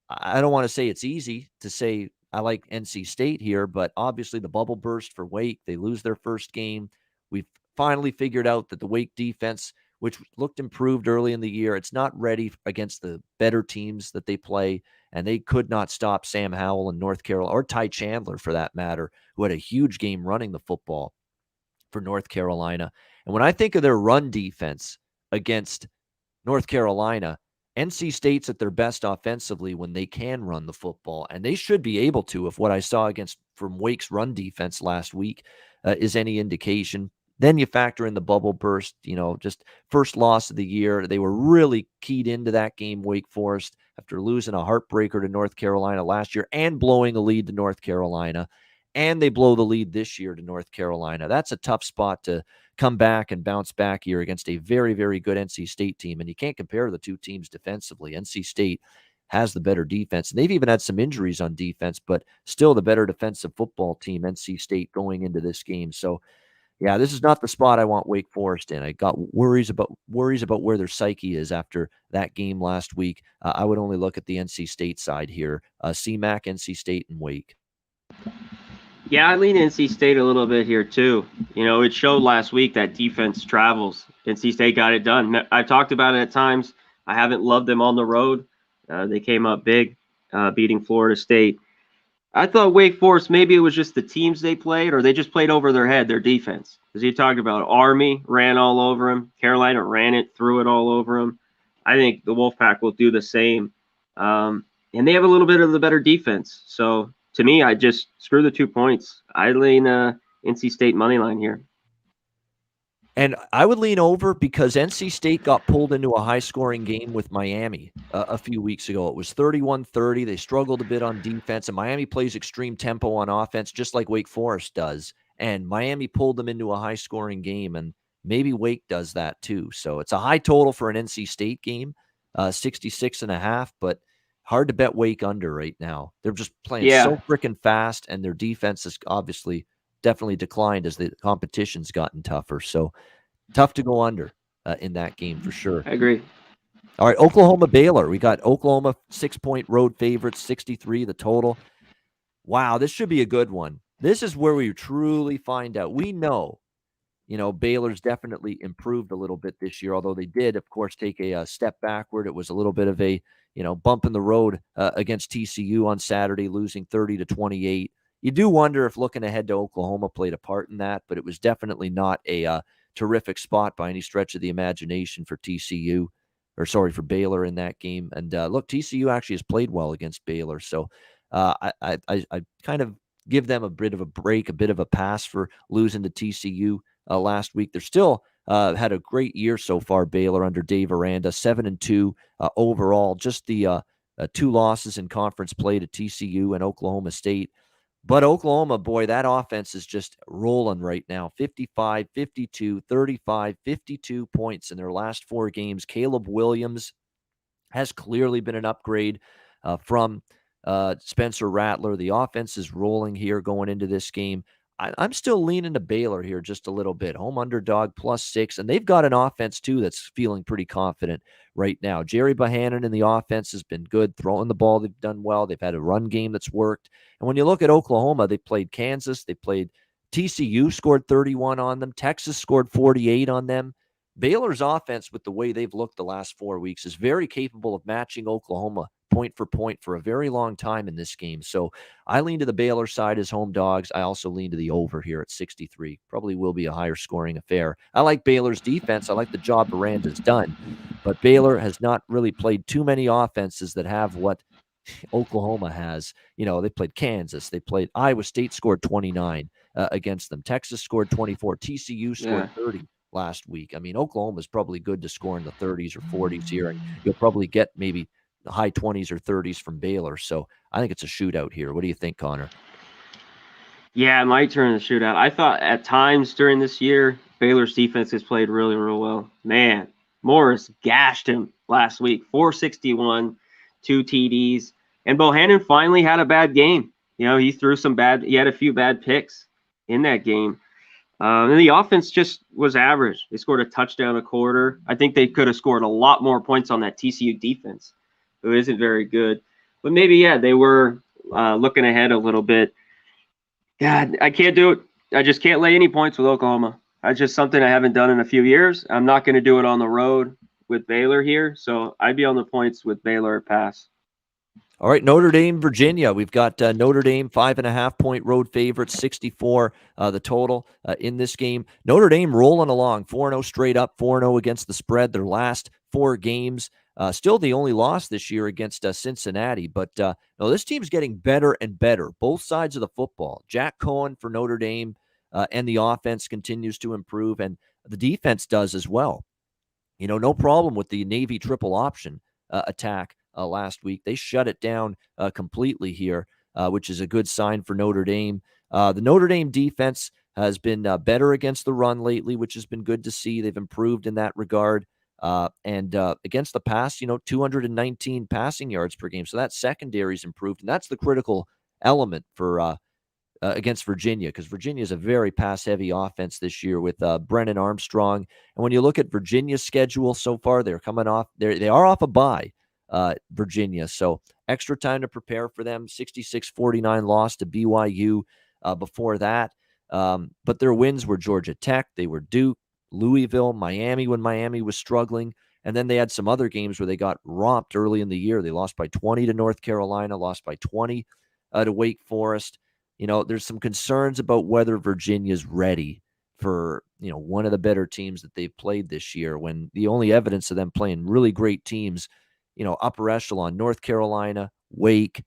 I don't want to say it's easy to say I like NC State here, but obviously the bubble burst for Wake. They lose their first game. We've finally figured out that the Wake defense, which looked improved early in the year, it's not ready against the better teams that they play, and they could not stop Sam Howell in North Carolina, or Ty Chandler for that matter, who had a huge game running the football for North Carolina. And when I think of their run defense against North Carolina, NC State's at their best offensively when they can run the football, and they should be able to if what I saw from Wake's run defense last week is any indication. Then you factor in the bubble burst, just first loss of the year. They were really keyed into that game, Wake Forest, after losing a heartbreaker to North Carolina last year and blowing a lead to North Carolina. And they blow the lead this year to North Carolina. That's a tough spot to come back and bounce back here against a very, very good NC State team. And you can't compare the two teams defensively. NC State has the better defense. And they've even had some injuries on defense, but still the better defensive football team, NC State, going into this game. So, yeah, this is not the spot I want Wake Forest in. I got worries about where their psyche is after that game last week. I would only look at the NC State side here. CMAC, NC State, and Wake. Yeah, I lean NC State a little bit here too. It showed last week that defense travels. NC State got it done. I've talked about it at times. I haven't loved them on the road. They came up big, beating Florida State. I thought Wake Forest, maybe it was just the teams they played, or they just played over their head, their defense. Because you talked about Army ran all over them. Carolina ran it, threw it all over them. I think the Wolfpack will do the same. And they have a little bit of the better defense. So, to me, I just screw the 2 points. I lean NC State money line here. And I would lean over because NC State got pulled into a high-scoring game with Miami a few weeks ago. It was 31-30. They struggled a bit on defense, and Miami plays extreme tempo on offense, just like Wake Forest does. And Miami pulled them into a high-scoring game, and maybe Wake does that too. So it's a high total for an NC State game, 66.5, but hard to bet Wake under right now. They're just playing so freaking fast, and their defense has obviously definitely declined as the competition's gotten tougher. So tough to go under in that game for sure. I agree. All right, Oklahoma Baylor. We got Oklahoma 6-point road favorites, 63 the total. Wow, this should be a good one. This is where we truly find out. We know Baylor's definitely improved a little bit this year, although they did, of course, take a step backward. It was a little bit of a, bump in the road against TCU on Saturday, losing 30-28. You do wonder if looking ahead to Oklahoma played a part in that, but it was definitely not a terrific spot by any stretch of the imagination for for Baylor in that game. And look, TCU actually has played well against Baylor, so I kind of give them a bit of a break, a bit of a pass for losing to TCU last week. They're still had a great year so far, Baylor, under Dave Aranda, 7-2 overall. Just the 2 losses in conference play to TCU and Oklahoma State. But Oklahoma, boy, that offense is just rolling right now. 55, 52, 35, 52 points in their last 4 games. Caleb Williams has clearly been an upgrade from Spencer Rattler. The offense is rolling here going into this game. I'm still leaning to Baylor here just a little bit. Home underdog +6, and they've got an offense too that's feeling pretty confident right now. Jerry Bohannon in the offense has been good, throwing the ball. They've done well. They've had a run game that's worked. And when you look at Oklahoma, they played Kansas. They played TCU, scored 31 on them. Texas scored 48 on them. Baylor's offense, with the way they've looked the last 4 weeks, is very capable of matching Oklahoma point for point for a very long time in this game. So I lean to the Baylor side as home dogs. I also lean to the over here at 63. Probably will be a higher scoring affair. I like Baylor's defense. I like the job Aranda's done. But Baylor has not really played too many offenses that have what Oklahoma has. They played Kansas. They played Iowa State, scored 29 against them. Texas scored 24. TCU scored 30 last week. I mean, Oklahoma's probably good to score in the 30s or 40s here, and you'll probably get maybe the high 20s or 30s from Baylor. So I think it's a shootout here. What do you think, Conor? Yeah, it might turn into a shootout. I thought at times during this year, Baylor's defense has played really, real well. Man, Morris gashed him last week, 461, 2 TDs. And Bohannon finally had a bad game. He had a few bad picks in that game. And the offense just was average. They scored a touchdown a quarter. I think they could have scored a lot more points on that TCU defense, who isn't very good. But maybe, they were looking ahead a little bit. God, I can't do it. I just can't lay any points with Oklahoma. That's just something I haven't done in a few years. I'm not going to do it on the road with Baylor here. So I'd be on the points with Baylor pass. All right, Notre Dame, Virginia. We've got Notre Dame 5.5-point road favorites, 64 the total in this game. Notre Dame rolling along, 4-0 straight up, 4-0 against the spread. Their last 4 games, still the only loss this year against Cincinnati. But this team's getting better and better, both sides of the football. Jack Cohen for Notre Dame, and the offense continues to improve, and the defense does as well. No problem with the Navy triple option attack. Last week. They shut it down completely here, which is a good sign for Notre Dame. The Notre Dame defense has been better against the run lately, which has been good to see. They've improved in that regard. And against the pass, 219 passing yards per game. So that secondary's improved. And that's the critical element for against Virginia, because Virginia is a very pass-heavy offense this year with Brennan Armstrong. And when you look at Virginia's schedule so far, they are off a bye. Virginia. So extra time to prepare for them. 66-49 loss to BYU before that. But their wins were Georgia Tech. They were Duke, Louisville, Miami when Miami was struggling. And then they had some other games where they got romped early in the year. They lost by 20 to North Carolina, lost by 20 to Wake Forest. There's some concerns about whether Virginia's ready for, one of the better teams that they've played this year, when the only evidence of them playing really great teams, upper echelon, North Carolina, Wake,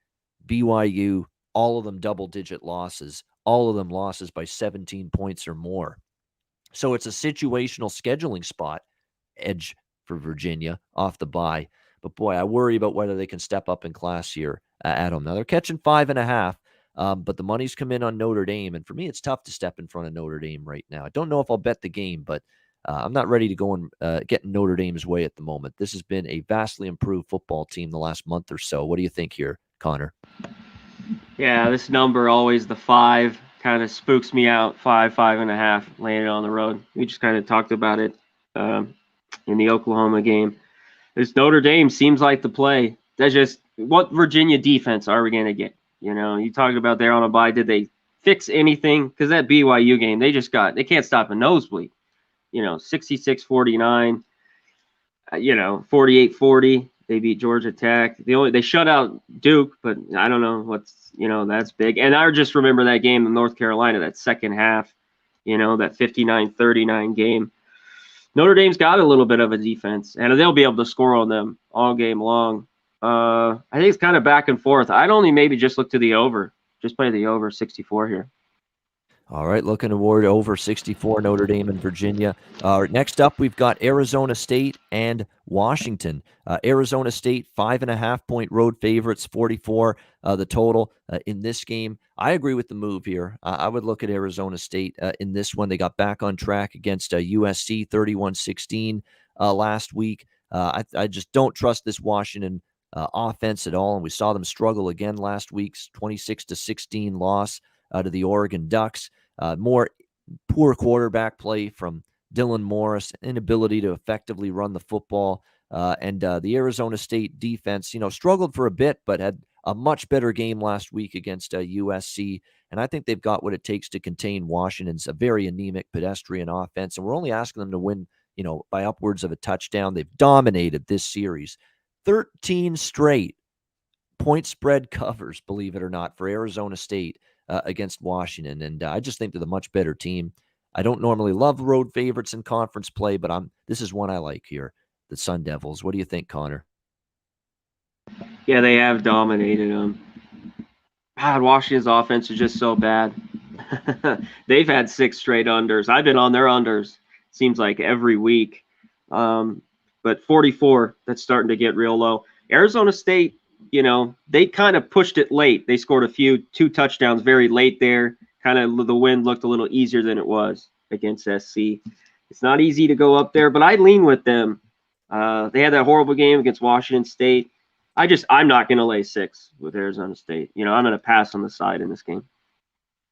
BYU, all of them double-digit losses, all of them losses by 17 points or more. So it's a situational scheduling spot edge for Virginia off the bye. But, boy, I worry about whether they can step up in class here at home. Now, they're catching 5.5, but the money's come in on Notre Dame. And for me, it's tough to step in front of Notre Dame right now. I don't know if I'll bet the game, but I'm not ready to go and get in Notre Dame's way at the moment. This has been a vastly improved football team the last month or so. What do you think here, Conor? Yeah, this number, always the 5, kind of spooks me out. 5.5, laying it on the road. We just kind of talked about it in the Oklahoma game. This Notre Dame seems like the play. That's just, what Virginia defense are we going to get? You talked about they're on a bye. Did they fix anything, because that BYU game, they can't stop a nosebleed. 66-49, 48-40. They beat Georgia Tech. They shut out Duke, but I don't know that's big. And I just remember that game in North Carolina, that second half, that 59-39 game. Notre Dame's got a little bit of a defense, and they'll be able to score on them all game long. I think it's kind of back and forth. I'd only maybe just look to the over. Just play the over 64 here. All right, looking toward over 64, Notre Dame and Virginia. Next up, we've got Arizona State and Washington. Arizona State, 5.5-point road favorites, 44 the total in this game. I agree with the move here. I would look at Arizona State in this one. They got back on track against USC, 31-16 last week. I just don't trust this Washington offense at all, and we saw them struggle again last week's 26-16 loss to the Oregon Ducks. More poor quarterback play from Dylan Morris, inability to effectively run the football, and the Arizona State defense, struggled for a bit, but had a much better game last week against USC, and I think they've got what it takes to contain Washington's a very anemic pedestrian offense, and we're only asking them to win, by upwards of a touchdown. They've dominated this series. 13 straight point spread covers, believe it or not, for Arizona State against Washington. And I just think they're the much better team. I don't normally love road favorites in conference play, but this is one I like here, the Sun Devils. What do you think, Conor? Yeah, they have dominated them. God, Washington's offense is just so bad. They've had 6 straight unders. I've been on their unders, seems like every week. But 44, that's starting to get real low. Arizona State, they kind of pushed it late. They scored 2 touchdowns very late there. Kind of the win looked a little easier than it was against SC. It's not easy to go up there, but I lean with them. They had that horrible game against Washington State. I'm not going to lay 6 with Arizona State. I'm going to pass on the side in this game.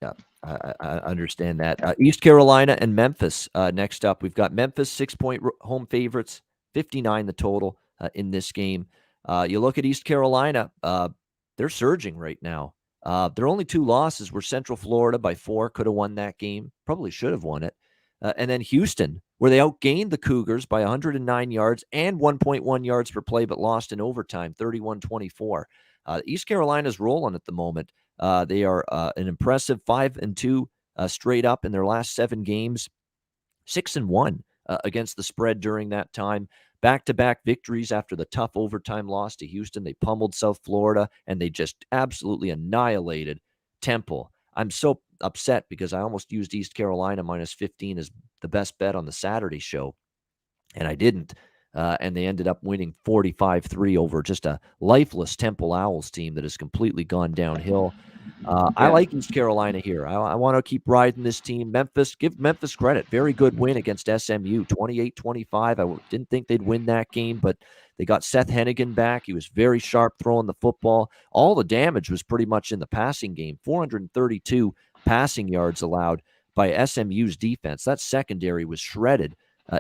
Yeah, I understand that. East Carolina and Memphis. Next up, we've got Memphis 6-point home favorites, 59 the total in this game. You look at East Carolina, they're surging right now. Their only 2 losses were Central Florida by 4, could have won that game, probably should have won it. And then Houston, where they outgained the Cougars by 109 yards and 1.1 yards per play, but lost in overtime, 31-24. East Carolina's rolling at the moment. They are an impressive 5-2 straight up in their last 7 games, 6-1 against the spread during that time. Back-to-back victories after the tough overtime loss to Houston. They pummeled South Florida, and they just absolutely annihilated Temple. I'm so upset because I almost used East Carolina -15 as the best bet on the Saturday show, and I didn't. And they ended up winning 45-3 over just a lifeless Temple Owls team that has completely gone downhill. I like East Carolina here. I want to keep riding this team. Give Memphis credit. Very good win against SMU, 28-25. I didn't think they'd win that game, but they got Seth Hennigan back. He was very sharp throwing the football. All the damage was pretty much in the passing game. 432 passing yards allowed by SMU's defense. That secondary was shredded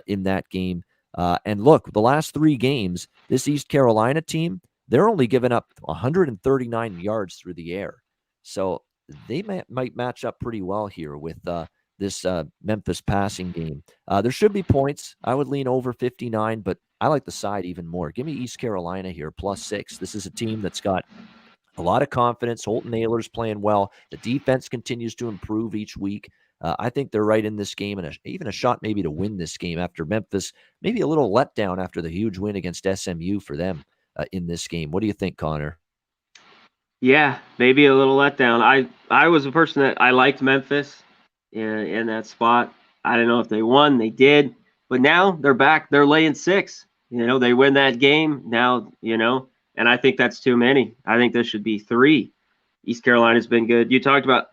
in that game. And look, the last 3 games, this East Carolina team, they're only giving up 139 yards through the air. So they might match up pretty well here with this Memphis passing game. There should be points. I would lean over 59, but I like the side even more. Give me East Carolina here, +6. This is a team that's got a lot of confidence. Holton Ahlers playing well. The defense continues to improve each week. I think they're right in this game, and even a shot maybe to win this game after Memphis. Maybe a little letdown after the huge win against SMU for them in this game. What do you think, Conor? Yeah, maybe a little letdown. I was a person that I liked Memphis in that spot. I don't know if they won. They did. But now they're back. They're laying 6. They win that game. Now, and I think that's too many. I think this should be 3. East Carolina's been good. You talked about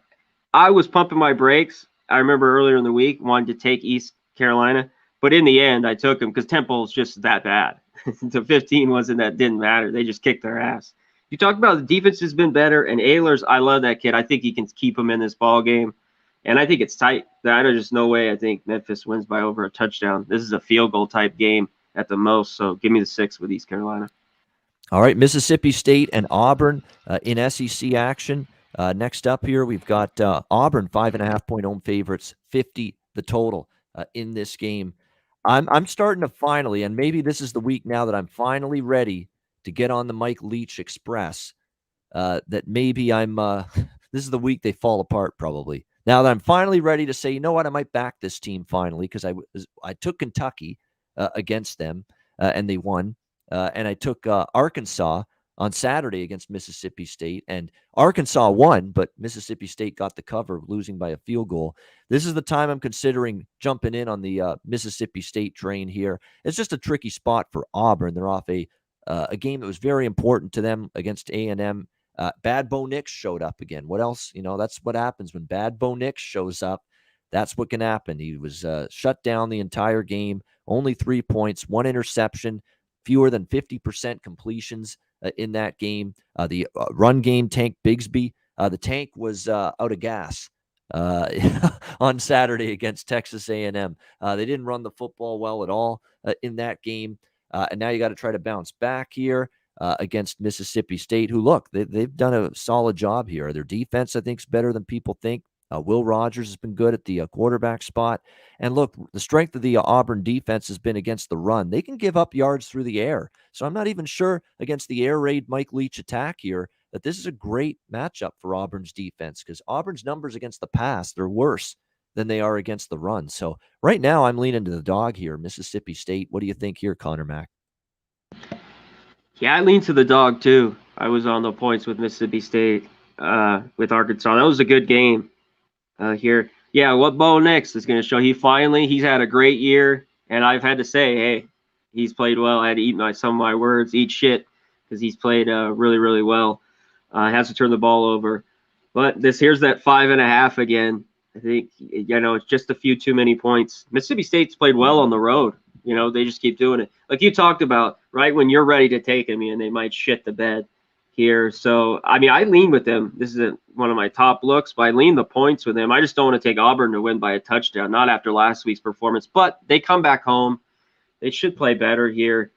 I was pumping my brakes. I remember earlier in the week wanted to take East Carolina, but in the end I took them because Temple's just that bad. The 15 didn't matter. They just kicked their ass. You talked about the defense has been better, and Ahlers, I love that kid. I think he can keep him in this ball game, and I think it's tight. There's just no way I think Memphis wins by over a touchdown. This is a field goal type game at the most, so give me the 6 with East Carolina. All right, Mississippi State and Auburn in SEC action. Next up here, we've got Auburn, 5.5-point home favorites, 50 the total in this game. I'm starting to finally, and maybe this is the week now that I'm finally ready to get on the Mike Leach Express. That maybe I'm. This is the week they fall apart probably. Now that I'm finally ready to say, you know what, I might back this team finally because I took Kentucky against them and they won, and I took Arkansas on Saturday against Mississippi State, and Arkansas won, but Mississippi State got the cover, losing by a field goal. This is the time I'm considering jumping in on the Mississippi State train here. It's just a tricky spot for Auburn. They're off a game that was very important to them against A&M. Bad Bo Nix showed up again. What else? That's what happens when Bad Bo Nix shows up. That's what can happen. He was shut down the entire game. Only 3 points, 1 interception, fewer than 50% completions in that game. The run game tanked Bigsby. The tank was out of gas on Saturday against Texas A&M. They didn't run the football well at all in that game. And now you got to try to bounce back here against Mississippi State, who, look, they've done a solid job here. Their defense, I think, is better than people think. Will Rogers has been good at the quarterback spot. And look, the strength of the Auburn defense has been against the run. They can give up yards through the air. So I'm not even sure against the air raid Mike Leach attack here that this is a great matchup for Auburn's defense, because Auburn's numbers against the pass, they're worse than they are against the run. So right now I'm leaning to the dog here, Mississippi State. What do you think here, Conor Mack? Yeah, I lean to the dog too. I was on the points with Mississippi State with Arkansas. That was a good game here. Yeah, what Bo Nix is going to show. He's had a great year, and I've had to say, hey, he's played well. I had to eat some of my words, eat shit, because he's played really, really well. Has to turn the ball over. But here's that 5.5 again. I think, it's just a few too many points. Mississippi State's played well on the road. They just keep doing it. Like you talked about, right, when you're ready to take them, and they might shit the bed here. So, I lean with them. This isn't one of my top looks, but I lean the points with them. I just don't want to take Auburn to win by a touchdown, not after last week's performance. But they come back home. They should play better here.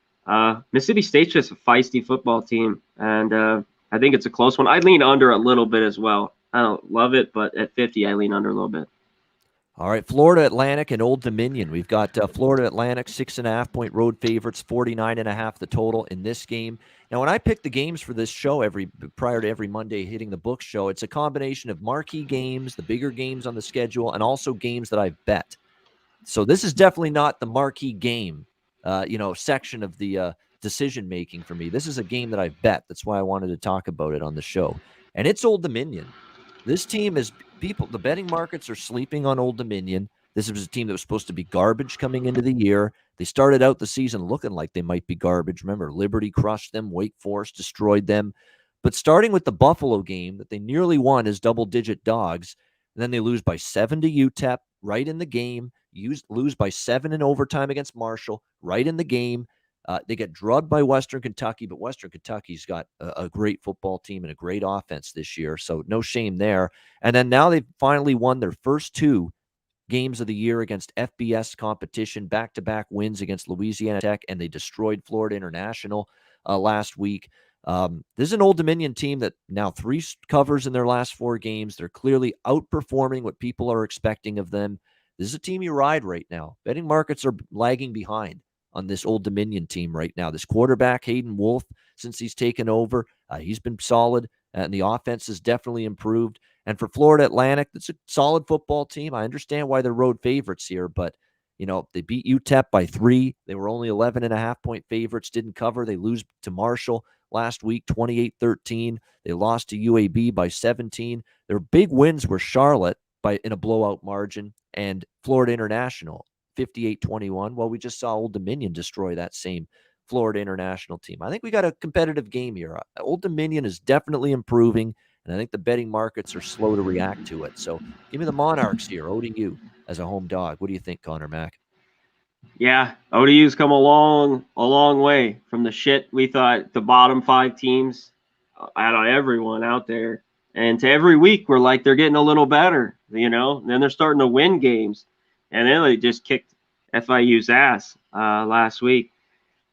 Mississippi State's just a feisty football team, and I think it's a close one. I lean under a little bit as well. I don't love it, but at 50, I lean under a little bit. All right, Florida Atlantic and Old Dominion. We've got Florida Atlantic, 6.5-point road favorites, 49.5 the total in this game. Now, when I pick the games for this show prior to every Monday hitting the book show, it's a combination of marquee games, the bigger games on the schedule, and also games that I've bet. So this is definitely not the marquee game, section of the decision making for me. This is a game that I've bet. That's why I wanted to talk about it on the show. And it's Old Dominion. This team is the betting markets are sleeping on Old Dominion. This was a team that was supposed to be garbage coming into the year. They started out the season looking like they might be garbage. Remember, Liberty crushed them, Wake Forest destroyed them. But starting with the Buffalo game that they nearly won as double-digit dogs, and then they lose by 7 to UTEP right in the game, lose by 7 in overtime against Marshall right in the game. They get drugged by Western Kentucky, but Western Kentucky's got a great football team and a great offense this year, so no shame there. And then now they've finally won their first 2 games of the year against FBS competition, back-to-back wins against Louisiana Tech, and they destroyed Florida International last week. This is an Old Dominion team that now 3 covers in their last 4 games. They're clearly outperforming what people are expecting of them. This is a team you ride right now. Betting markets are lagging behind on this Old Dominion team right now. This quarterback, Hayden Wolf, since he's taken over, he's been solid, and the offense has definitely improved. And for Florida Atlantic, it's a solid football team. I understand why they're road favorites here, but they beat UTEP by 3. They were only 11.5-point favorites, didn't cover. They lose to Marshall last week, 28-13. They lost to UAB by 17. Their big wins were Charlotte in a blowout margin and Florida International, 58-21. Well, we just saw Old Dominion destroy that same Florida International team. I think we got a competitive game here. Old Dominion is definitely improving, and I think the betting markets are slow to react to it. So give me the Monarchs here, ODU, as a home dog. What do you think, Conor Mack? Yeah, ODU's come a long way from the shit we thought the bottom 5 teams out of everyone out there. And to every week, we're like, they're getting a little better, and then they're starting to win games. And then they just kicked FIU's ass last week.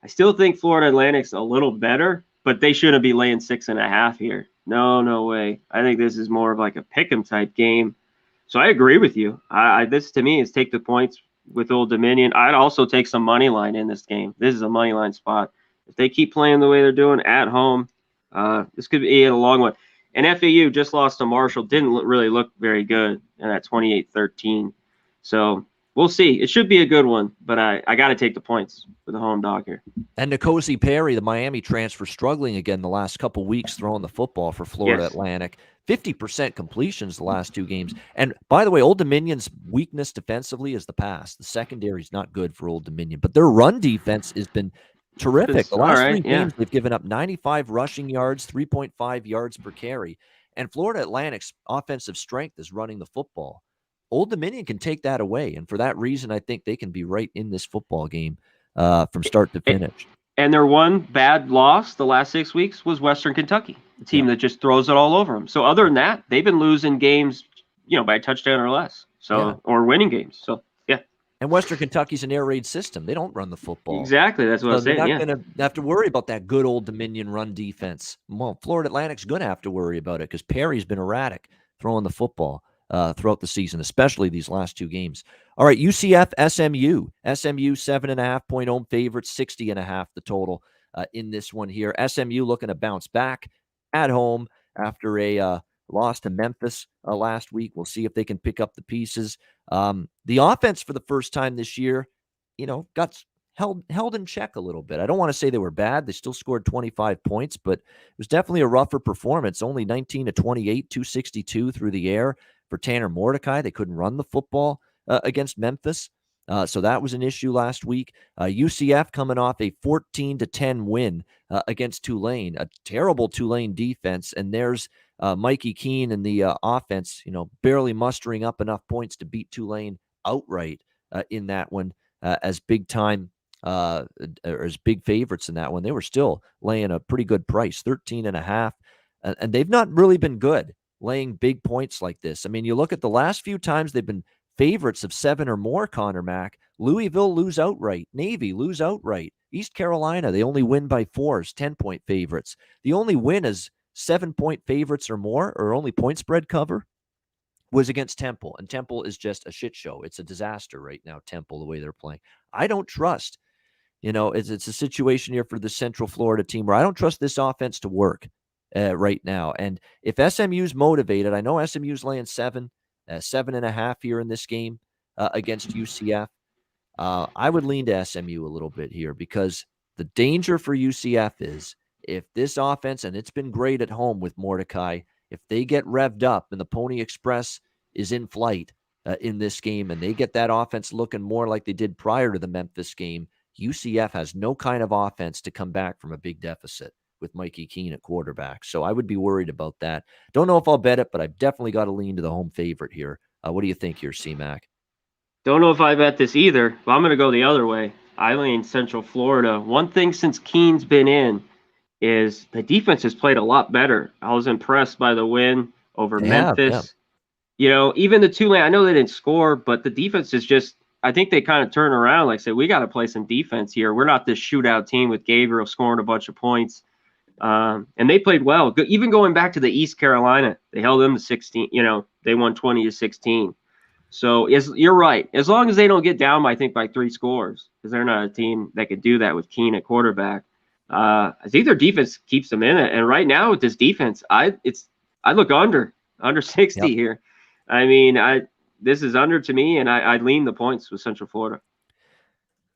I still think Florida Atlantic's a little better, but they shouldn't be laying 6.5 here. No way. I think this is more of like a pick'em type game. So I agree with you. This to me is take the points with Old Dominion. I'd also take some money line in this game. This is a money line spot. If they keep playing the way they're doing at home, this could be a long one. And FAU just lost to Marshall. Didn't really look very good in that 28-13. So we'll see. It should be a good one, but I got to take the points for the home dog here. And N'Kosi Perry, the Miami transfer, struggling again the last couple weeks throwing the football for Florida Atlantic. 50% completions the last two games. And by the way, Old Dominion's weakness defensively is the pass. The secondary is not good for Old Dominion, but their run defense has been terrific. The last three games, they've given up 95 rushing yards, 3.5 yards per carry. And Florida Atlantic's offensive strength is running the football. Old Dominion can take that away. And for that reason, I think they can be right in this football game from start to finish. And their one bad loss the last 6 weeks was Western Kentucky, a team that just throws it all over them. So other than that, they've been losing games, by a touchdown or less. So or winning games. So and Western Kentucky's an air raid system. They don't run the football. Exactly. That's what I was saying. They're not going to have to worry about that good Old Dominion run defense. Well, Florida Atlantic's going to have to worry about it because Perry's been erratic throwing the football throughout the season, especially these last two games. All right, UCF, SMU. SMU 7.5-point home favorites, 60.5 the total in this one here. SMU looking to bounce back at home after a loss to Memphis last week. We'll see if they can pick up the pieces. The offense for the first time this year, got held in check a little bit. I don't want to say they were bad. They still scored 25 points, but it was definitely a rougher performance. Only 19 to 28, 262 through the air for Tanner Mordecai. They couldn't run the football against Memphis. So that was an issue last week. UCF coming off a 14-10 win against Tulane, a terrible Tulane defense. And there's Mikey Keene and the offense, barely mustering up enough points to beat Tulane outright in that one as big time or as big favorites in that one. They were still laying a pretty good price, 13.5. And they've not really been good laying big points like this. I mean, you look at the last few times they've been favorites of 7 or more, Conor Mack. Louisville lose outright. Navy lose outright. East Carolina, they only win by 4s, 10-point favorites. The only win is 7-point favorites or more, or only point spread cover, was against Temple. And Temple is just a shit show. It's a disaster right now, Temple, the way they're playing. I don't trust, it's a situation here for the Central Florida team where I don't trust this offense to work right now. And if SMU's motivated, I know SMU's laying 7.5 here in this game against UCF. I would lean to SMU a little bit here because the danger for UCF is if this offense, and it's been great at home with Mordecai, if they get revved up and the Pony Express is in flight in this game and they get that offense looking more like they did prior to the Memphis game, UCF has no kind of offense to come back from a big deficit with Mikey Keene at quarterback. So I would be worried about that. Don't know if I'll bet it, but I've definitely got to lean to the home favorite here. What do you think here, C-Mac? Don't know if I bet this either, but I'm going to go the other way. I lean Central Florida. One thing since Keene's been in is the defense has played a lot better. I was impressed by the win over Memphis. Yeah. Even the Tulane, I know they didn't score, but the defense is just, I think they kind of turn around, like say, we got to play some defense here. We're not this shootout team with Gabriel scoring a bunch of points. And they played well. Even going back to the East Carolina, they held them to 16. They won 20-16. So you're right. As long as they don't get down, I think by 3 scores, because they're not a team that could do that with Keene at quarterback. I think their defense keeps them in it. And right now with this defense, I look under 60 here. I mean, this is under to me, and I lean the points with Central Florida.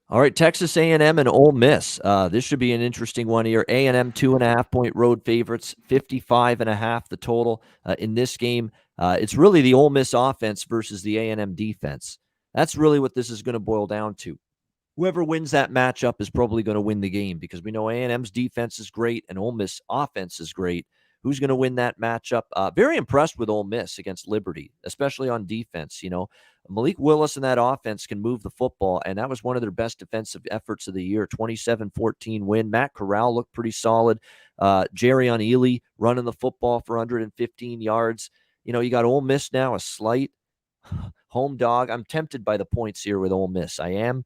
All right, Texas A&M and Ole Miss. This should be an interesting one here. A&M 2.5-point road favorites, 55.5 the total in this game. It's really the Ole Miss offense versus the A&M defense. That's really what this is going to boil down to. Whoever wins that matchup is probably going to win the game because we know A&M's defense is great and Ole Miss offense is great. Who's going to win that matchup? Very impressed with Ole Miss against Liberty, especially on defense. Malik Willis and that offense can move the football, and that was one of their best defensive efforts of the year, 27-14 win. Matt Corral looked pretty solid. Jerrion Ely running the football for 115 yards. You got Ole Miss now, a slight home dog. I'm tempted by the points here with Ole Miss. I am,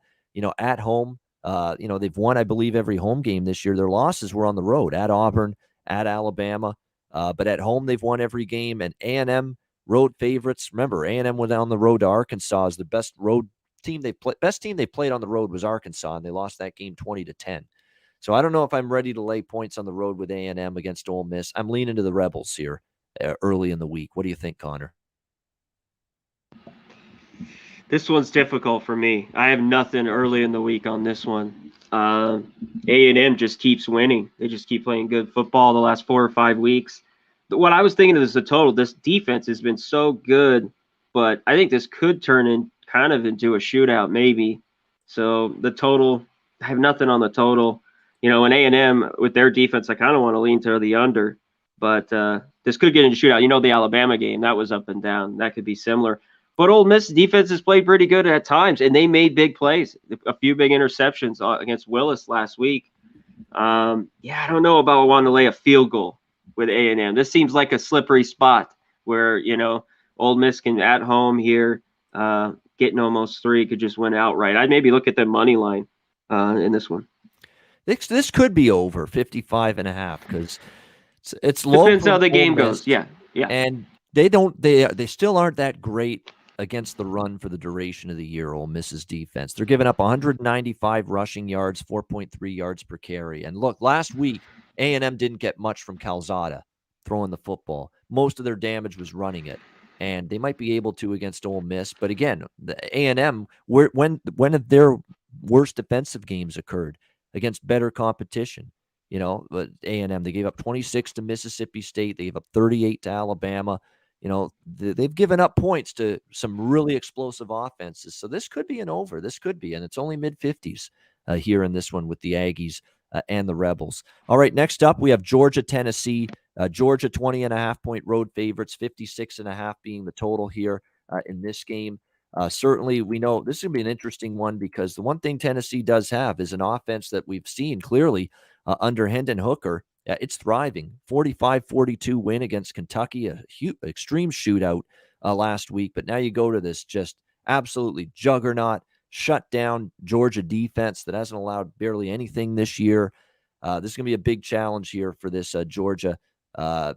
at home. They've won, I believe, every home game this year. Their losses were on the road, at Auburn, at Alabama. But at home, they've won every game. And A&M road favorites. Remember, A&M went on the road to Arkansas as the best team they played on the road was Arkansas, and they lost that game 20-10. So I don't know if I'm ready to lay points on the road with A&M against Ole Miss. I'm leaning to the Rebels here early in the week. What do you think, Conor? This one's difficult for me. I have nothing early in the week on this one. A&M just keeps winning. They just keep playing good football the last 4 or 5 weeks. What I was thinking of is the total. This defense has been so good, but I think this could turn into a shootout maybe. So the total, I have nothing on the total. In A&M with their defense, I kind of want to lean to the under, but this could get into shootout. The Alabama game, that was up and down. That could be similar. But Ole Miss defense has played pretty good at times, and they made big plays, a few big interceptions against Willis last week. I don't know about wanting to lay a field goal with A&M. This seems like a slippery spot where, Ole Miss can at home here, getting almost 3, could just win outright. I'd maybe look at the money line in this one. This could be over 55.5 because it's low. Depends how the game goes. Yeah. And they still aren't that great against the run for the duration of the year. Ole Miss's defense, they're giving up 195 rushing yards, 4.3 yards per carry. And look, last week A&M didn't get much from Calzada throwing the football. Most of their damage was running it, and they might be able to against Ole Miss. But again, the A&M, when have their worst defensive games occurred against better competition? But A&M, they gave up 26 to Mississippi State. They gave up 38 to Alabama. They've given up points to some really explosive offenses. So this could be an over. This could be, and it's only mid-50s here in this one with the Aggies and the Rebels. All right, next up, we have Georgia, Tennessee. Georgia 20.5-point road favorites, 56.5 being the total here in this game. Certainly, we know this is going to be an interesting one because the one thing Tennessee does have is an offense that we've seen clearly under Hendon Hooker. It's thriving. 45-42 win against Kentucky, a huge, extreme shootout last week. But now you go to this just absolutely juggernaut, shut down Georgia defense that hasn't allowed barely anything this year. This is going to be a big challenge here for this for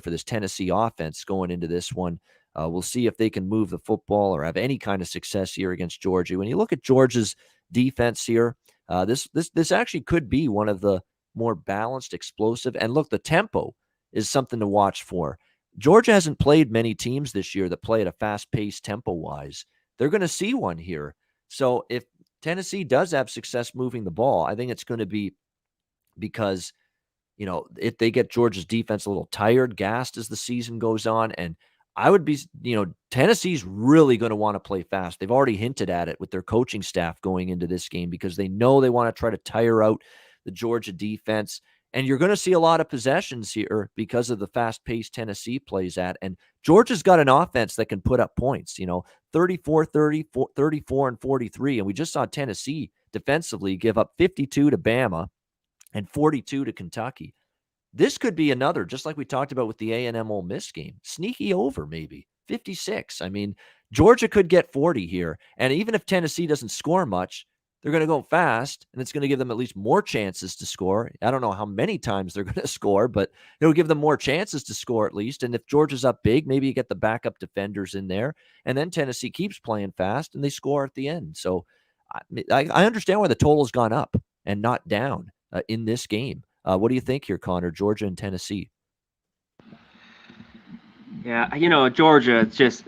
this Tennessee offense going into this one. We'll see if they can move the football or have any kind of success here against Georgia. When you look at Georgia's defense here, this actually could be one of the more balanced, explosive. And look, the tempo is something to watch for. Georgia hasn't played many teams this year that play at a fast pace tempo-wise. They're going to see one here. So if Tennessee does have success moving the ball, I think it's going to be because, if they get Georgia's defense a little tired, gassed as the season goes on. And I would be, Tennessee's really going to want to play fast. They've already hinted at it with their coaching staff going into this game because they know they want to try to tire out the Georgia defense. And you're going to see a lot of possessions here because of the fast-paced Tennessee plays at. And Georgia's got an offense that can put up points, 34, 34, 34, and 43. And we just saw Tennessee defensively give up 52 to Bama and 42 to Kentucky. This could be another, just like we talked about with the A&M Ole Miss game, sneaky over maybe, 56. I mean, Georgia could get 40 here. And even if Tennessee doesn't score much, they're going to go fast, and it's going to give them at least more chances to score. I don't know how many times they're going to score, but it'll give them more chances to score at least. And if Georgia's up big, maybe you get the backup defenders in there, and then Tennessee keeps playing fast, and they score at the end. So I understand why the total's gone up and not down in this game. What do you think here, Conor, Georgia and Tennessee? Yeah, Georgia, it's just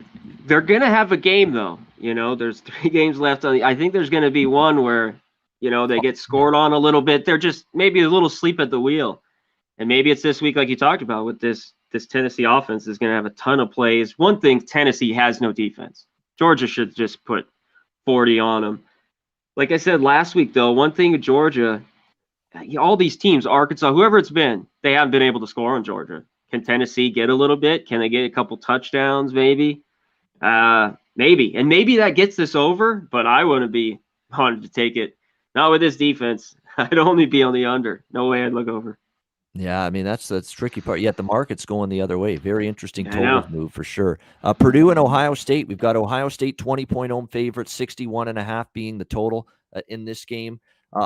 they're going to have a game, though. There's 3 games left. I think there's going to be one where, they get scored on a little bit. They're just maybe a little sleep at the wheel. And maybe it's this week, like you talked about, with this Tennessee offense is going to have a ton of plays. One thing, Tennessee has no defense. Georgia should just put 40 on them. Like I said last week, though, one thing with Georgia, all these teams, Arkansas, whoever it's been, they haven't been able to score on Georgia. Can Tennessee get a little bit? Can they get a couple touchdowns maybe? Maybe. And maybe that gets this over, but I wouldn't be wanted to take it. Not with this defense. I'd only be on the under. No way I'd look over. Yeah, I mean, that's the tricky part. Yet the market's going the other way. Very interesting total move for sure. Purdue and Ohio State. We've got Ohio State 20-point home favorite, 61.5 being the total in this game.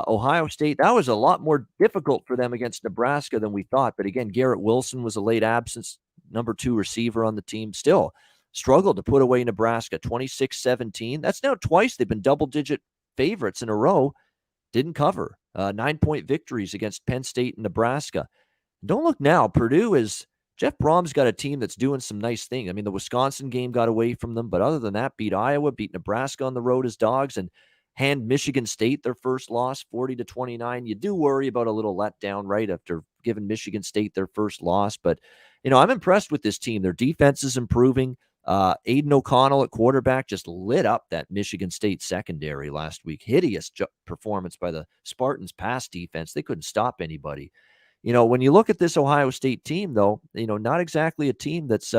Ohio State, that was a lot more difficult for them against Nebraska than we thought. But again, Garrett Wilson was a late absence, number 2 receiver on the team. Still struggled to put away Nebraska, 26-17. That's now twice they've been double-digit favorites in a row. Didn't cover. 9-point victories against Penn State and Nebraska. Don't look now. Purdue is Jeff Brom's got a team that's doing some nice things. I mean, the Wisconsin game got away from them, but other than that, beat Iowa, beat Nebraska on the road as dogs, and hand Michigan State their first loss, 40-29. You do worry about a little letdown, right, after giving Michigan State their first loss. But, I'm impressed with this team. Their defense is improving. Aiden O'Connell at quarterback just lit up that Michigan State secondary last week. Hideous performance by the Spartans' pass defense. They couldn't stop anybody. When you look at this Ohio State team, though, not exactly a team that's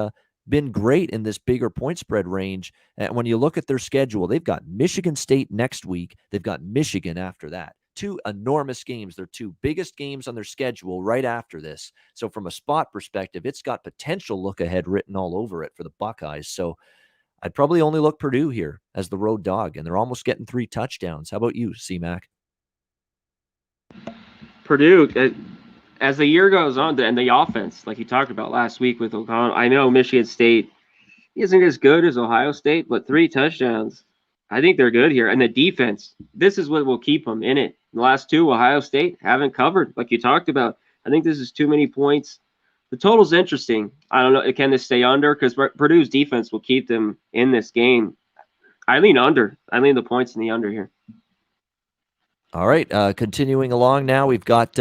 been great in this bigger point spread range. And when you look at their schedule, they've got Michigan State next week. They've got Michigan after that. 2 enormous games. They're 2 biggest games on their schedule right after this. So from a spot perspective, it's got potential look ahead written all over it for the Buckeyes. So I'd probably only look Purdue here as the road dog, and they're almost getting 3 touchdowns. How about you, C-Mac? Purdue, as the year goes on, and the offense, like you talked about last week with O'Connell, I know Michigan State isn't as good as Ohio State, but 3 touchdowns, I think they're good here. And the defense, this is what will keep them in it. The last 2, Ohio State haven't covered, like you talked about. I think this is too many points. The total's interesting. I don't know. Can this stay under? Because Purdue's defense will keep them in this game. I lean under. I lean the points in the under here. All right. Continuing along now, we've got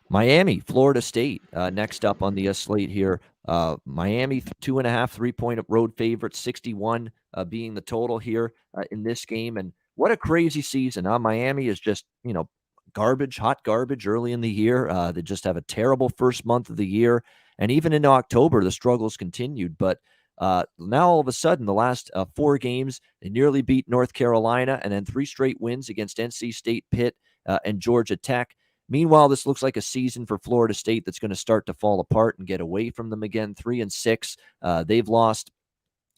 Miami, Florida State next up on the slate here. Miami, 2.5 3-point road favorites, 61 being the total here in this game. And what a crazy season. Miami is just, garbage, hot garbage early in the year. They just have a terrible first month of the year. And even into October, the struggles continued. But now all of a sudden, the last 4 games, they nearly beat North Carolina, and then 3 straight wins against NC State, Pitt, and Georgia Tech. Meanwhile, this looks like a season for Florida State that's going to start to fall apart and get away from them again. 3-6. They've lost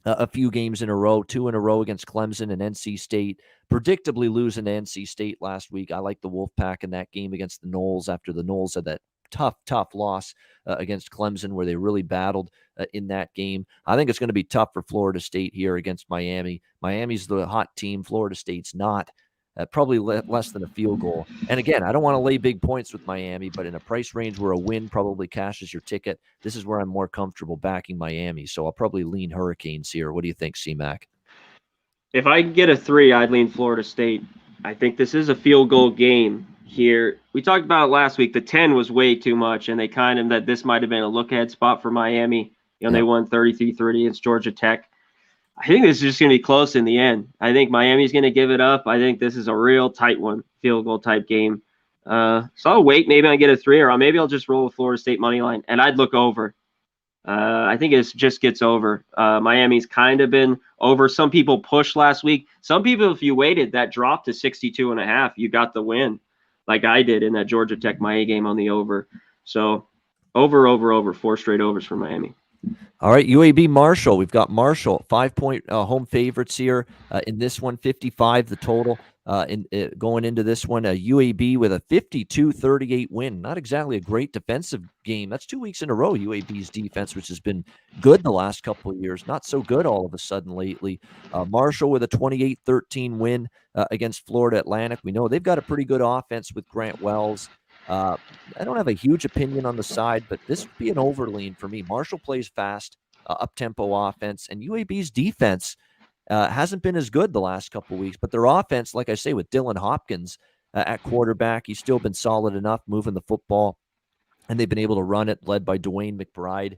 a few games in a row, 2 in a row against Clemson and NC State. Predictably losing to NC State last week. I like the Wolfpack in that game against the Noles after the Noles had that tough loss against Clemson where they really battled in that game. I think it's going to be tough for Florida State here against Miami. Miami's the hot team. Florida State's not. Probably less than a field goal. And again, I don't want to lay big points with Miami, but in a price range where a win probably cashes your ticket, this is where I'm more comfortable backing Miami. So I'll probably lean Hurricanes here. What do you think, C-Mac? If I can get a 3, I'd lean Florida State. I think this is a field goal game here. We talked about it last week. The 10 was way too much, and they that this might have been a look-ahead spot for Miami. They won 33-30 against Georgia Tech. I think this is just going to be close in the end. I think Miami's going to give it up. I think this is a real tight one, field goal type game. So I'll wait. Maybe I get a 3, or maybe I'll just roll with Florida State money line, and I'd look over. I think it just gets over. Miami's kind of been over. Some people pushed last week. Some people, if you waited, that dropped to 62.5, you got the win, like I did in that Georgia Tech Miami game on the over. So over, 4 straight overs for Miami. All right, UAB Marshall. We've got Marshall, 5-point home favorites here in this one, 55 the total. Going into this one, UAB with a 52-38 win. Not exactly a great defensive game. That's 2 weeks in a row, UAB's defense, which has been good the last couple of years. Not so good all of a sudden lately. Marshall with a 28-13 win against Florida Atlantic. We know they've got a pretty good offense with Grant Wells. I don't have a huge opinion on the side, but this would be an overlean for me. Marshall plays fast, up-tempo offense, and UAB's defense hasn't been as good the last couple of weeks. But their offense, like I say, with Dylan Hopkins at quarterback, he's still been solid enough moving the football, and they've been able to run it, led by Dwayne McBride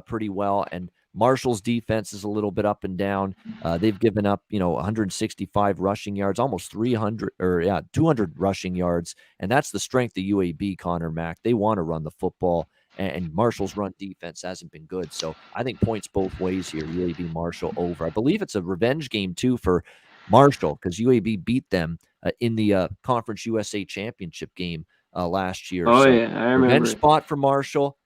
pretty well. And Marshall's defense is a little bit up and down. They've given up, 165 rushing yards, almost 200 rushing yards. And that's the strength of UAB, Conor, Mac. They want to run the football, and Marshall's run defense hasn't been good. So I think points both ways here, UAB Marshall over. I believe it's a revenge game, too, for Marshall because UAB beat them in the Conference USA Championship game last year. Oh, so, yeah, I remember. Revenge spot for Marshall.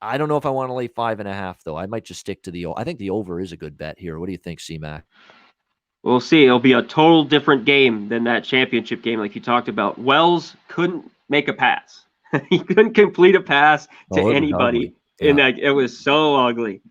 I don't know if I want to lay 5.5, though. I might just stick to I think the over is a good bet here. What do you think, C-Mac? We'll see. It'll be a total different game than that championship game, like you talked about. Wells couldn't make a pass. He couldn't complete a pass to Oh, it was anybody. ugly. Yeah. And it was so ugly.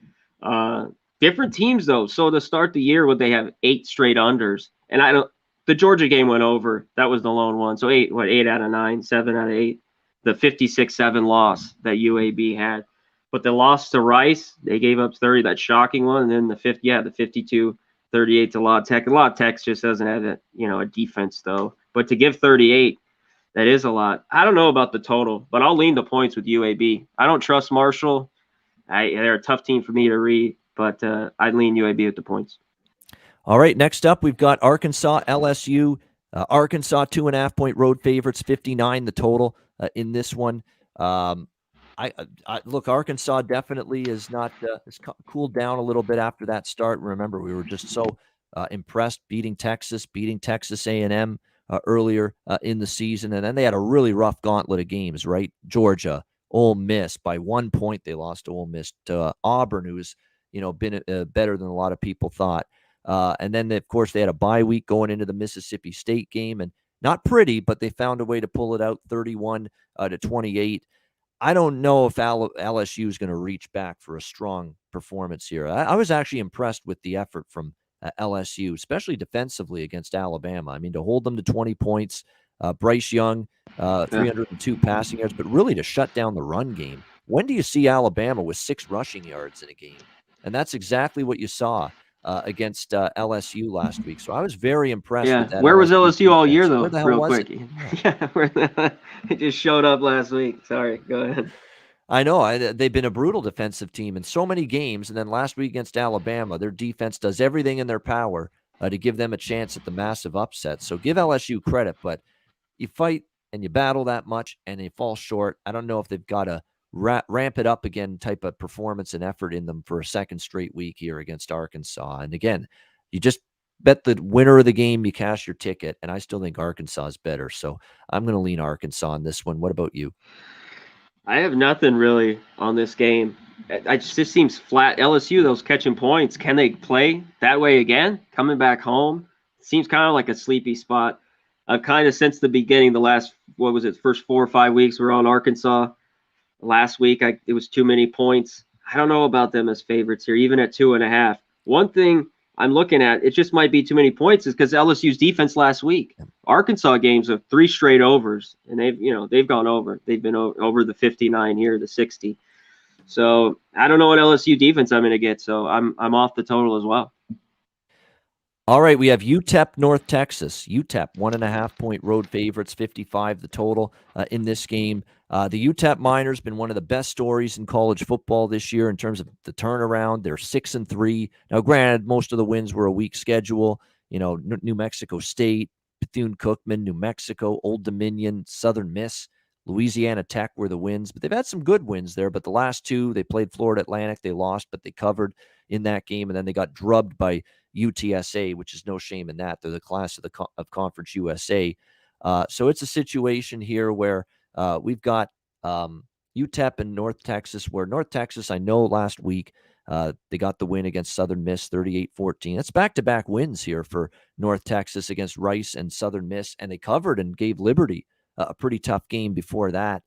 Different teams, though. So to start the year, would they have 8 straight unders? And the Georgia game went over. That was the lone one. So 8 out of 9, 7 out of 8. The 56-7 loss that UAB had. But the loss to Rice, they gave up 30, that shocking one. And then the 52-38 to La Tech. La Tech just doesn't have a defense, though. But to give 38, that is a lot. I don't know about the total, but I'll lean the points with UAB. I don't trust Marshall. They're a tough team for me to read, but I'd lean UAB with the points. All right, next up, we've got Arkansas, LSU. Arkansas, 2.5-point road favorites, 59 the total in this one. Look, Arkansas definitely is not has cooled down a little bit after that start. Remember, we were just so impressed beating Texas A&M earlier in the season, and then they had a really rough gauntlet of games, right? Georgia, Ole Miss, by 1 point they lost to Ole Miss, to Auburn, who's been better than a lot of people thought. And then, of course, they had a bye week going into the Mississippi State game, and not pretty, but they found a way to pull it out 31-28. I don't know if LSU is going to reach back for a strong performance here. I was actually impressed with the effort from LSU, especially defensively against Alabama. I mean, to hold them to 20 points, Bryce Young, 302 passing yards, but really to shut down the run game. When do you see Alabama with 6 rushing yards in a game? And that's exactly what you saw against LSU last week. So I was very impressed with that. Where was LSU all year, though? Where the hell was it? It just showed up last week. Sorry, go ahead. I know. They've been a brutal defensive team in so many games. And then last week against Alabama, their defense does everything in their power to give them a chance at the massive upset. So give LSU credit, but you fight and you battle that much and they fall short. I don't know if they've got a ramp it up again type of performance and effort in them for a second straight week here against Arkansas. And again, you just bet the winner of the game, you cash your ticket, and I still think Arkansas is better. So I'm going to lean Arkansas on this one. What about you? I have nothing really on this game. It just seems flat. LSU, those catching points, can they play that way again? Coming back home? It seems kind of like a sleepy spot. I've kind of, since the beginning, the last, first 4 or 5 weeks, we're on Arkansas. Last week, it was too many points. I don't know about them as favorites here, even at 2.5. One thing I'm looking at, it just might be too many points, is because LSU's defense last week. Arkansas games of 3 straight overs, and they've gone over. They've been over the 59 here, the 60. So I don't know what LSU defense I'm going to get. So I'm off the total as well. All right, we have UTEP, North Texas. UTEP, 1.5-point road favorites, 55 the total in this game. The UTEP Miners been one of the best stories in college football this year in terms of the turnaround. They're 6-3. Now, granted, most of the wins were a weak schedule. New Mexico State, Bethune-Cookman, New Mexico, Old Dominion, Southern Miss, Louisiana Tech were the wins. But they've had some good wins there. But the last 2, they played Florida Atlantic. They lost, but they covered in that game. And then they got drubbed by UTSA, which is no shame in that. They're the class of Conference USA. So it's a situation here where we've got UTEP and North Texas, where North Texas, I know last week they got the win against Southern Miss 38-14. That's back-to-back wins here for North Texas against Rice and Southern Miss, and they covered and gave Liberty a pretty tough game before that.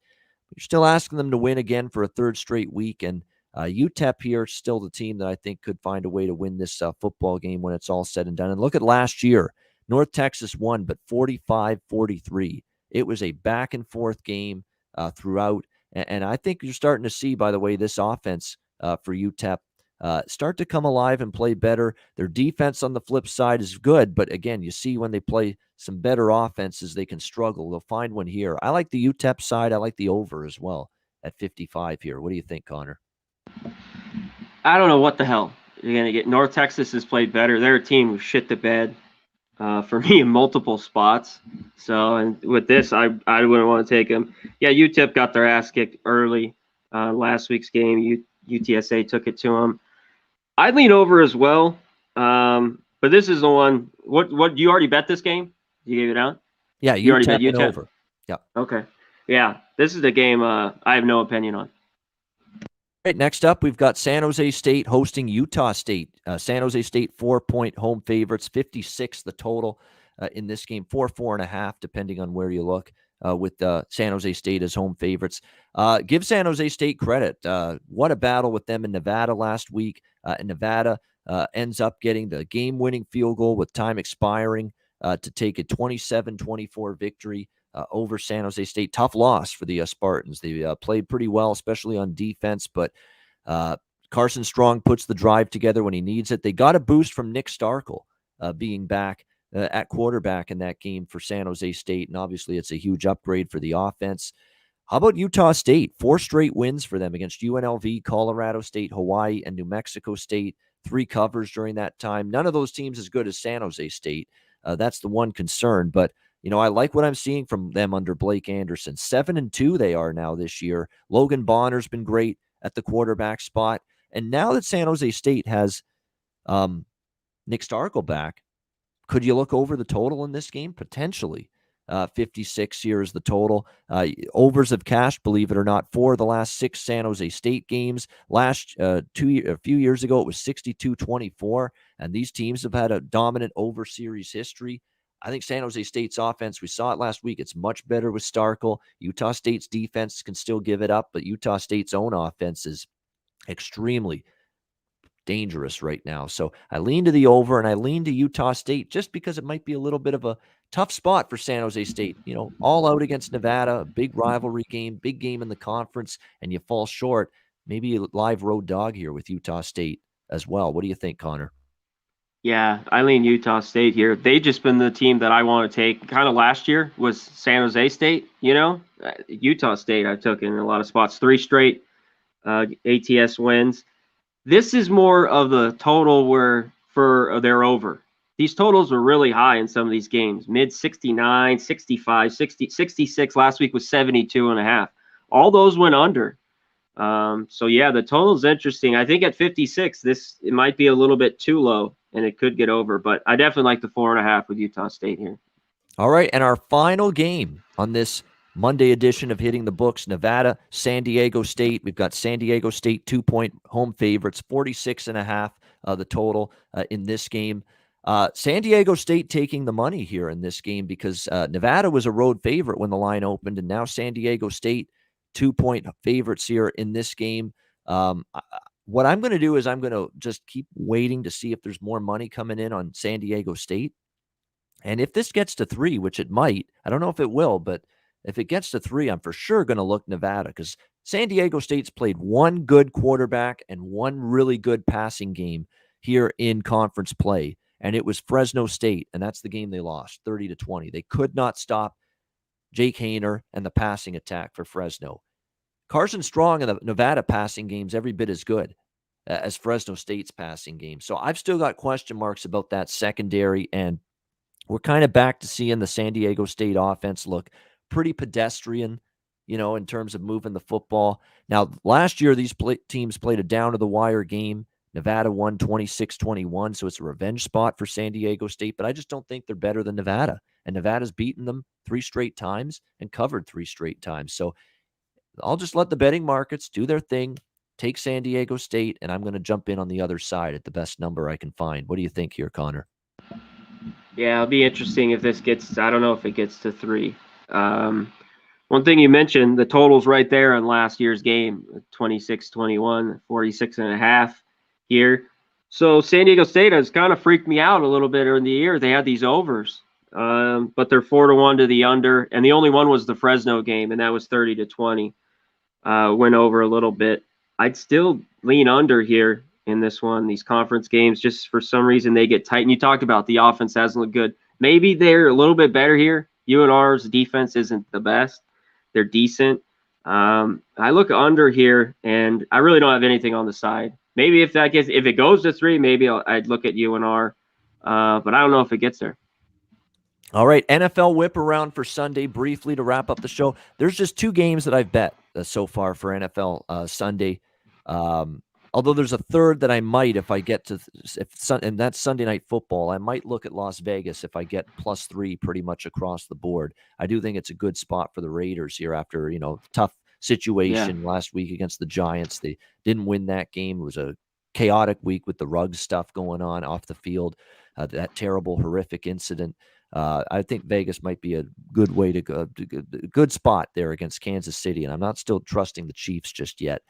But you're still asking them to win again for a 3rd straight week, and UTEP here is still the team that I think could find a way to win this football game when it's all said and done. And look at last year. North Texas won, but 45-43. It was a back-and-forth game throughout. And I think you're starting to see, by the way, this offense for UTEP start to come alive and play better. Their defense on the flip side is good, but again, you see when they play some better offenses, they can struggle. They'll find one here. I like the UTEP side. I like the over as well at 55 here. What do you think, Conor? I don't know what the hell you're going to get. North Texas has played better. They're a team who shit the bed for me in multiple spots. So, and with this, I wouldn't want to take them. Yeah, UTEP got their ass kicked early last week's game. UTSA took it to them. I'd lean over as well. But this is the one. What you already bet this game? You gave it out? Yeah, you already bet UTEP over. Yeah. Okay. Yeah, this is the game I have no opinion on. Right, next up, we've got San Jose State hosting Utah State. San Jose State 4-point home favorites, 56 the total in this game, 4.5, depending on where you look, with San Jose State as home favorites. Give San Jose State credit. What a battle with them in Nevada last week. And Nevada ends up getting the game-winning field goal with time expiring to take a 27-24 victory over San Jose State. Tough loss for the Spartans. They played pretty well, especially on defense, but Carson Strong puts the drive together when he needs it. They got a boost from Nick Starkel being back at quarterback in that game for San Jose State, and obviously it's a huge upgrade for the offense. How about Utah State? 4 straight wins for them against UNLV, Colorado State, Hawaii, and New Mexico State. 3 covers during that time. None of those teams as good as San Jose State. That's the one concern, but I like what I'm seeing from them under Blake Anderson. 7-2 they are now this year. Logan Bonner's been great at the quarterback spot. And now that San Jose State has Nick Starkel back, could you look over the total in this game? Potentially. 56 here is the total. Overs have cashed, believe it or not, 4 of the last 6 San Jose State games. A few years ago, it was 62-24, and these teams have had a dominant over series history. I think San Jose State's offense, we saw it last week, it's much better with Starkel. Utah State's defense can still give it up, but Utah State's own offense is extremely dangerous right now. So I lean to the over, and I lean to Utah State just because it might be a little bit of a tough spot for San Jose State. All out against Nevada, a big rivalry game, big game in the conference, and you fall short. Maybe a live road dog here with Utah State as well. What do you think, Conor? Yeah, I lean Utah State here. They just been the team that I want to take. Kind of last year was San Jose State, Utah State I took in a lot of spots. 3 straight ATS wins. This is more of the total for their over. These totals were really high in some of these games. Mid 69, 65, 60, 66. Last week was 72.5. All those went under. So yeah, the total is interesting. I think at 56, it might be a little bit too low, and it could get over. But I definitely like the 4.5 with Utah State here. All right, and our final game on this Monday edition of Hitting the Books, Nevada, San Diego State. We've got San Diego State 2-point home favorites, 46.5 the total in this game. San Diego State taking the money here in this game because Nevada was a road favorite when the line opened, and now San Diego State 2-point favorites here in this game. What I'm going to do is I'm going to just keep waiting to see if there's more money coming in on San Diego State. And if this gets to 3, which it might, I don't know if it will, but if it gets to 3, I'm for sure going to look Nevada because San Diego State's played 1 good quarterback and 1 really good passing game here in conference play. And it was Fresno State, and that's the game they lost, 30-20. They could not stop Jake Haener and the passing attack for Fresno. Carson Strong in the Nevada passing game's every bit as good as Fresno State's passing game. So I've still got question marks about that secondary, and we're kind of back to seeing the San Diego State offense look pretty pedestrian, in terms of moving the football. Now, last year, these teams played a down-to-the-wire game. Nevada won 26-21, so it's a revenge spot for San Diego State, but I just don't think they're better than Nevada. And Nevada's beaten them 3 straight times and covered 3 straight times. So I'll just let the betting markets do their thing, take San Diego State, and I'm going to jump in on the other side at the best number I can find. What do you think here, Conor? Yeah, it'll be interesting if this gets, I don't know if it gets to 3. One thing you mentioned, the total's right there on last year's game, 26-21, 46.5 here. So San Diego State has kind of freaked me out a little bit in the year. They had these overs, but they're 4-1 to the under, and the only one was the Fresno game, and that was 30-20. Went over a little bit. I'd still lean under here in this one. These conference games, just for some reason, they get tight. And you talked about the offense hasn't looked good. Maybe they're a little bit better here. UNR's defense isn't the best. They're decent. I look under here, and I really don't have anything on the side. Maybe if it goes to 3, maybe I'd look at UNR, but I don't know if it gets there. All right, NFL whip around for Sunday briefly to wrap up the show. There's just 2 games that I've bet so far for NFL Sunday. Although there's a third that I might if I get to, and that's Sunday Night Football. I might look at Las Vegas if I get +3 pretty much across the board. I do think it's a good spot for the Raiders here after, tough situation last week against the Giants. They didn't win that game. It was a chaotic week with the Ruggs stuff going on off the field, that terrible, horrific incident. I think Vegas might be a good way to go, good spot there against Kansas City. And I'm not still trusting the Chiefs just yet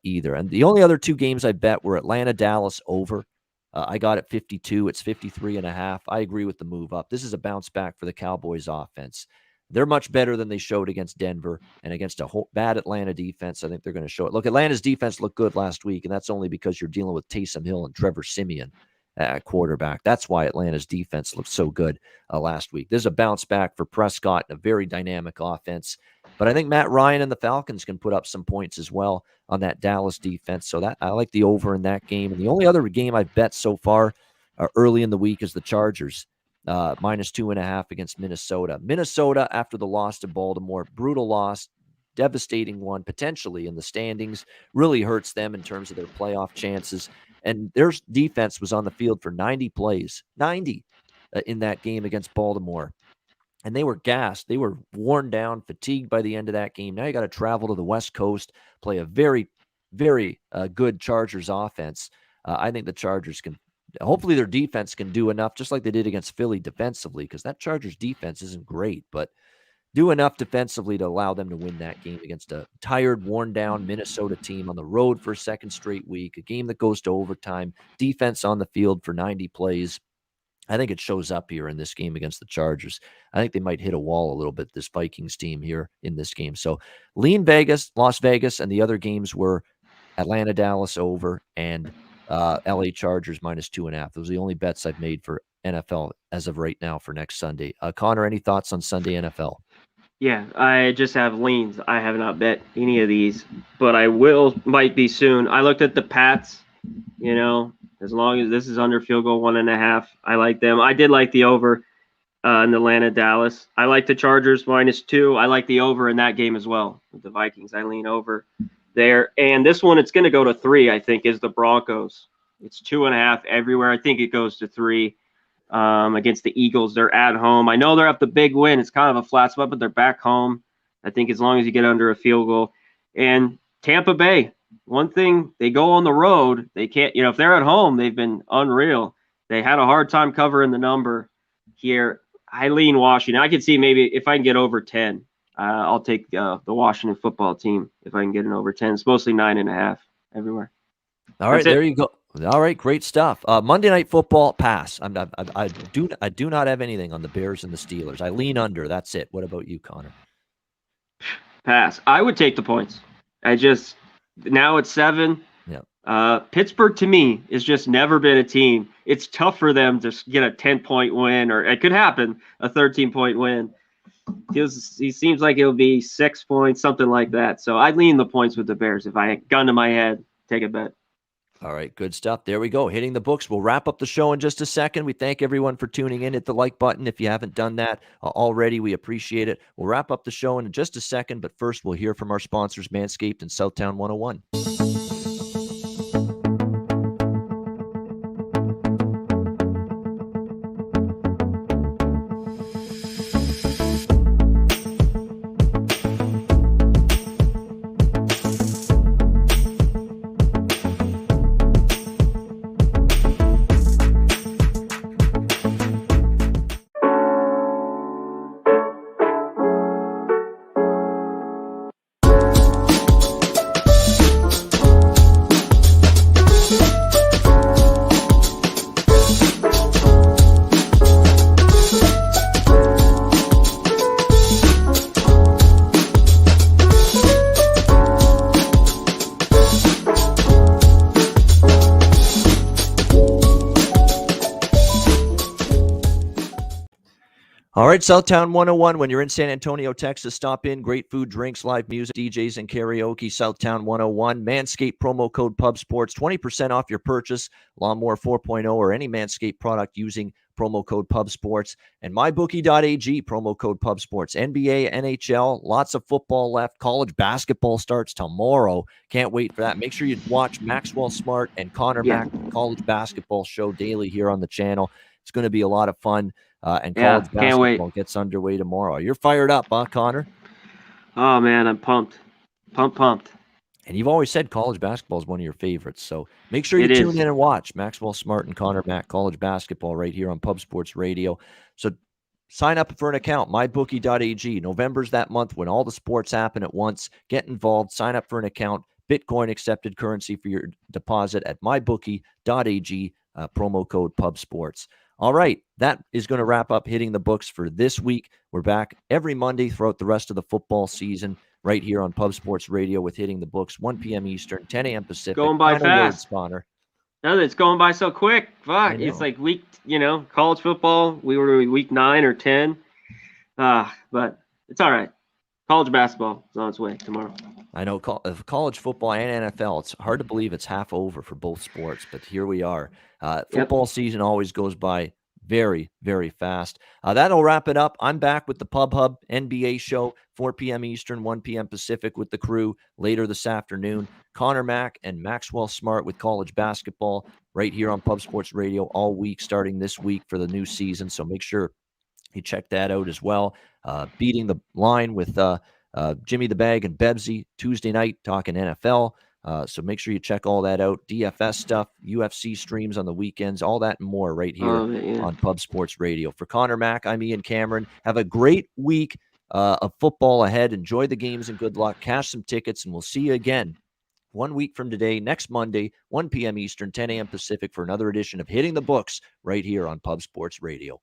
either. And the only other two games I bet were Atlanta, Dallas over. I got it 52. It's 53.5. I agree with the move up. This is a bounce back for the Cowboys offense. They're much better than they showed against Denver and against a bad Atlanta defense. I think they're going to show it. Look, Atlanta's defense looked good last week, and that's only because you're dealing with Taysom Hill and Trevor Siemian at quarterback. That's why Atlanta's defense looked so good last week. There's a bounce back for Prescott and a very dynamic offense. But I think Matt Ryan and the Falcons can put up some points as well on that Dallas defense. So that I like the over in that game. And the only other game I've bet so far early in the week is the Chargers. -2.5 against Minnesota. Minnesota, after the loss to Baltimore, brutal loss, devastating one, potentially in the standings, really hurts them in terms of their playoff chances. And their defense was on the field for 90 plays, 90 in that game against Baltimore. And they were gassed. They were worn down, fatigued by the end of that game. Now you got to travel to the West Coast, play a very, very good Chargers offense. I think the Chargers can, hopefully their defense can do enough, just like they did against Philly defensively, because that Chargers defense isn't great, but do enough defensively to allow them to win that game against a tired, worn-down Minnesota team on the road for a second straight week, a game that goes to overtime, defense on the field for 90 plays. I think it shows up here in this game against the Chargers. I think they might hit a wall a little bit, this Vikings team here in this game. So lean Vegas, Las Vegas, and the other games were Atlanta, Dallas over, and LA Chargers -2.5. Those are the only bets I've made for NFL as of right now for next Sunday. Connor, any thoughts on Sunday NFL? Yeah, I just have leans. I have not bet any of these, but I might be soon. I looked at the Pats, as long as this is under field goal 1.5, I like them. I did like the over in Atlanta, Dallas. I like the Chargers -2. I like the over in that game as well with the Vikings. I lean over there. And this one, it's going to go to 3, I think, is the Broncos. It's 2.5 everywhere. I think it goes to 3 against the Eagles. They're at home. I know they're up the big win. It's kind of a flat spot, but they're back home. I think as long as you get under a field goal. And Tampa Bay, one thing, they go on the road. They can't, if they're at home, they've been unreal. They had a hard time covering the number here. I lean Washington. I could see maybe if I can get over 10. I'll take the Washington football team if I can get an over 10. It's mostly 9.5 everywhere. All right, there you go. All right, great stuff. Monday Night Football, pass. I do not have anything on the Bears and the Steelers. I lean under. That's it. What about you, Connor? Pass. I would take the points. Now it's 7. Yeah. Pittsburgh to me has just never been a team. It's tough for them to get a 10-point win, or it could happen, a 13-point win. He seems like it'll be 6 points, something like that. So I'd lean the points with the Bears. If I had gun to my head, take a bet. All right, good stuff. There we go. Hitting the books. We'll wrap up the show in just a second. We thank everyone for tuning in. Hit the like button if you haven't done that already. We appreciate it. We'll wrap up the show in just a second, but first we'll hear from our sponsors, Manscaped and Southtown 101. All right, Southtown 101. When you're in San Antonio, Texas, stop in. Great food, drinks, live music, DJs, and karaoke. Southtown 101. Manscaped promo code PubSports. 20% off your purchase. Lawnmower 4.0 or any Manscaped product using promo code PubSports. And MyBookie.ag, promo code PubSports. NBA, NHL, lots of football left. College basketball starts tomorrow. Can't wait for that. Make sure you watch Maxwell Smart and Conor Mack College Basketball Show daily here on the channel. It's going to be a lot of fun. And college basketball gets underway tomorrow. You're fired up, huh, Connor? Oh, man, I'm pumped. Pumped. And you've always said college basketball is one of your favorites. So make sure you It tune is. in and watch Maxwell Smart and Conor Mack college basketball right here on Pub Sports Radio. So sign up for an account, mybookie.ag. November's that month when all the sports happen at once. Get involved. Sign up for an account. Bitcoin accepted currency for your deposit at mybookie.ag, promo code PubSports. All right, that is going to wrap up Hitting the Books for this week. We're back every Monday throughout the rest of the football season right here on Pub Sports Radio with Hitting the Books, 1 p.m. Eastern, 10 a.m. Pacific. Going by Final fast. words, Connor. No, it's going by so quick. Fuck, it's like week, college football. We were week 9 or 10. But it's all right. College basketball is on its way tomorrow. I know college football and NFL, it's hard to believe it's half over for both sports, but here we are. Football season always goes by very, very fast. That'll wrap it up. I'm back with the Pub Hub NBA show, 4 p.m. Eastern, 1 p.m. Pacific with the crew later this afternoon. Conor Mack and Maxwell Smart with college basketball right here on Pub Sports Radio all week, starting this week for the new season. So make sure you check that out as well. Beating the line with Jimmy the Bag and Bebsy Tuesday night talking NFL. So make sure you check all that out. DFS stuff, UFC streams on the weekends, all that and more right here on Pub Sports Radio. For Conor Mack, I'm Ian Cameron. Have a great week of football ahead. Enjoy the games and good luck. Cash some tickets, and we'll see you again 1 week from today, next Monday, 1 p.m. Eastern, 10 a.m. Pacific for another edition of Hitting the Books right here on Pub Sports Radio.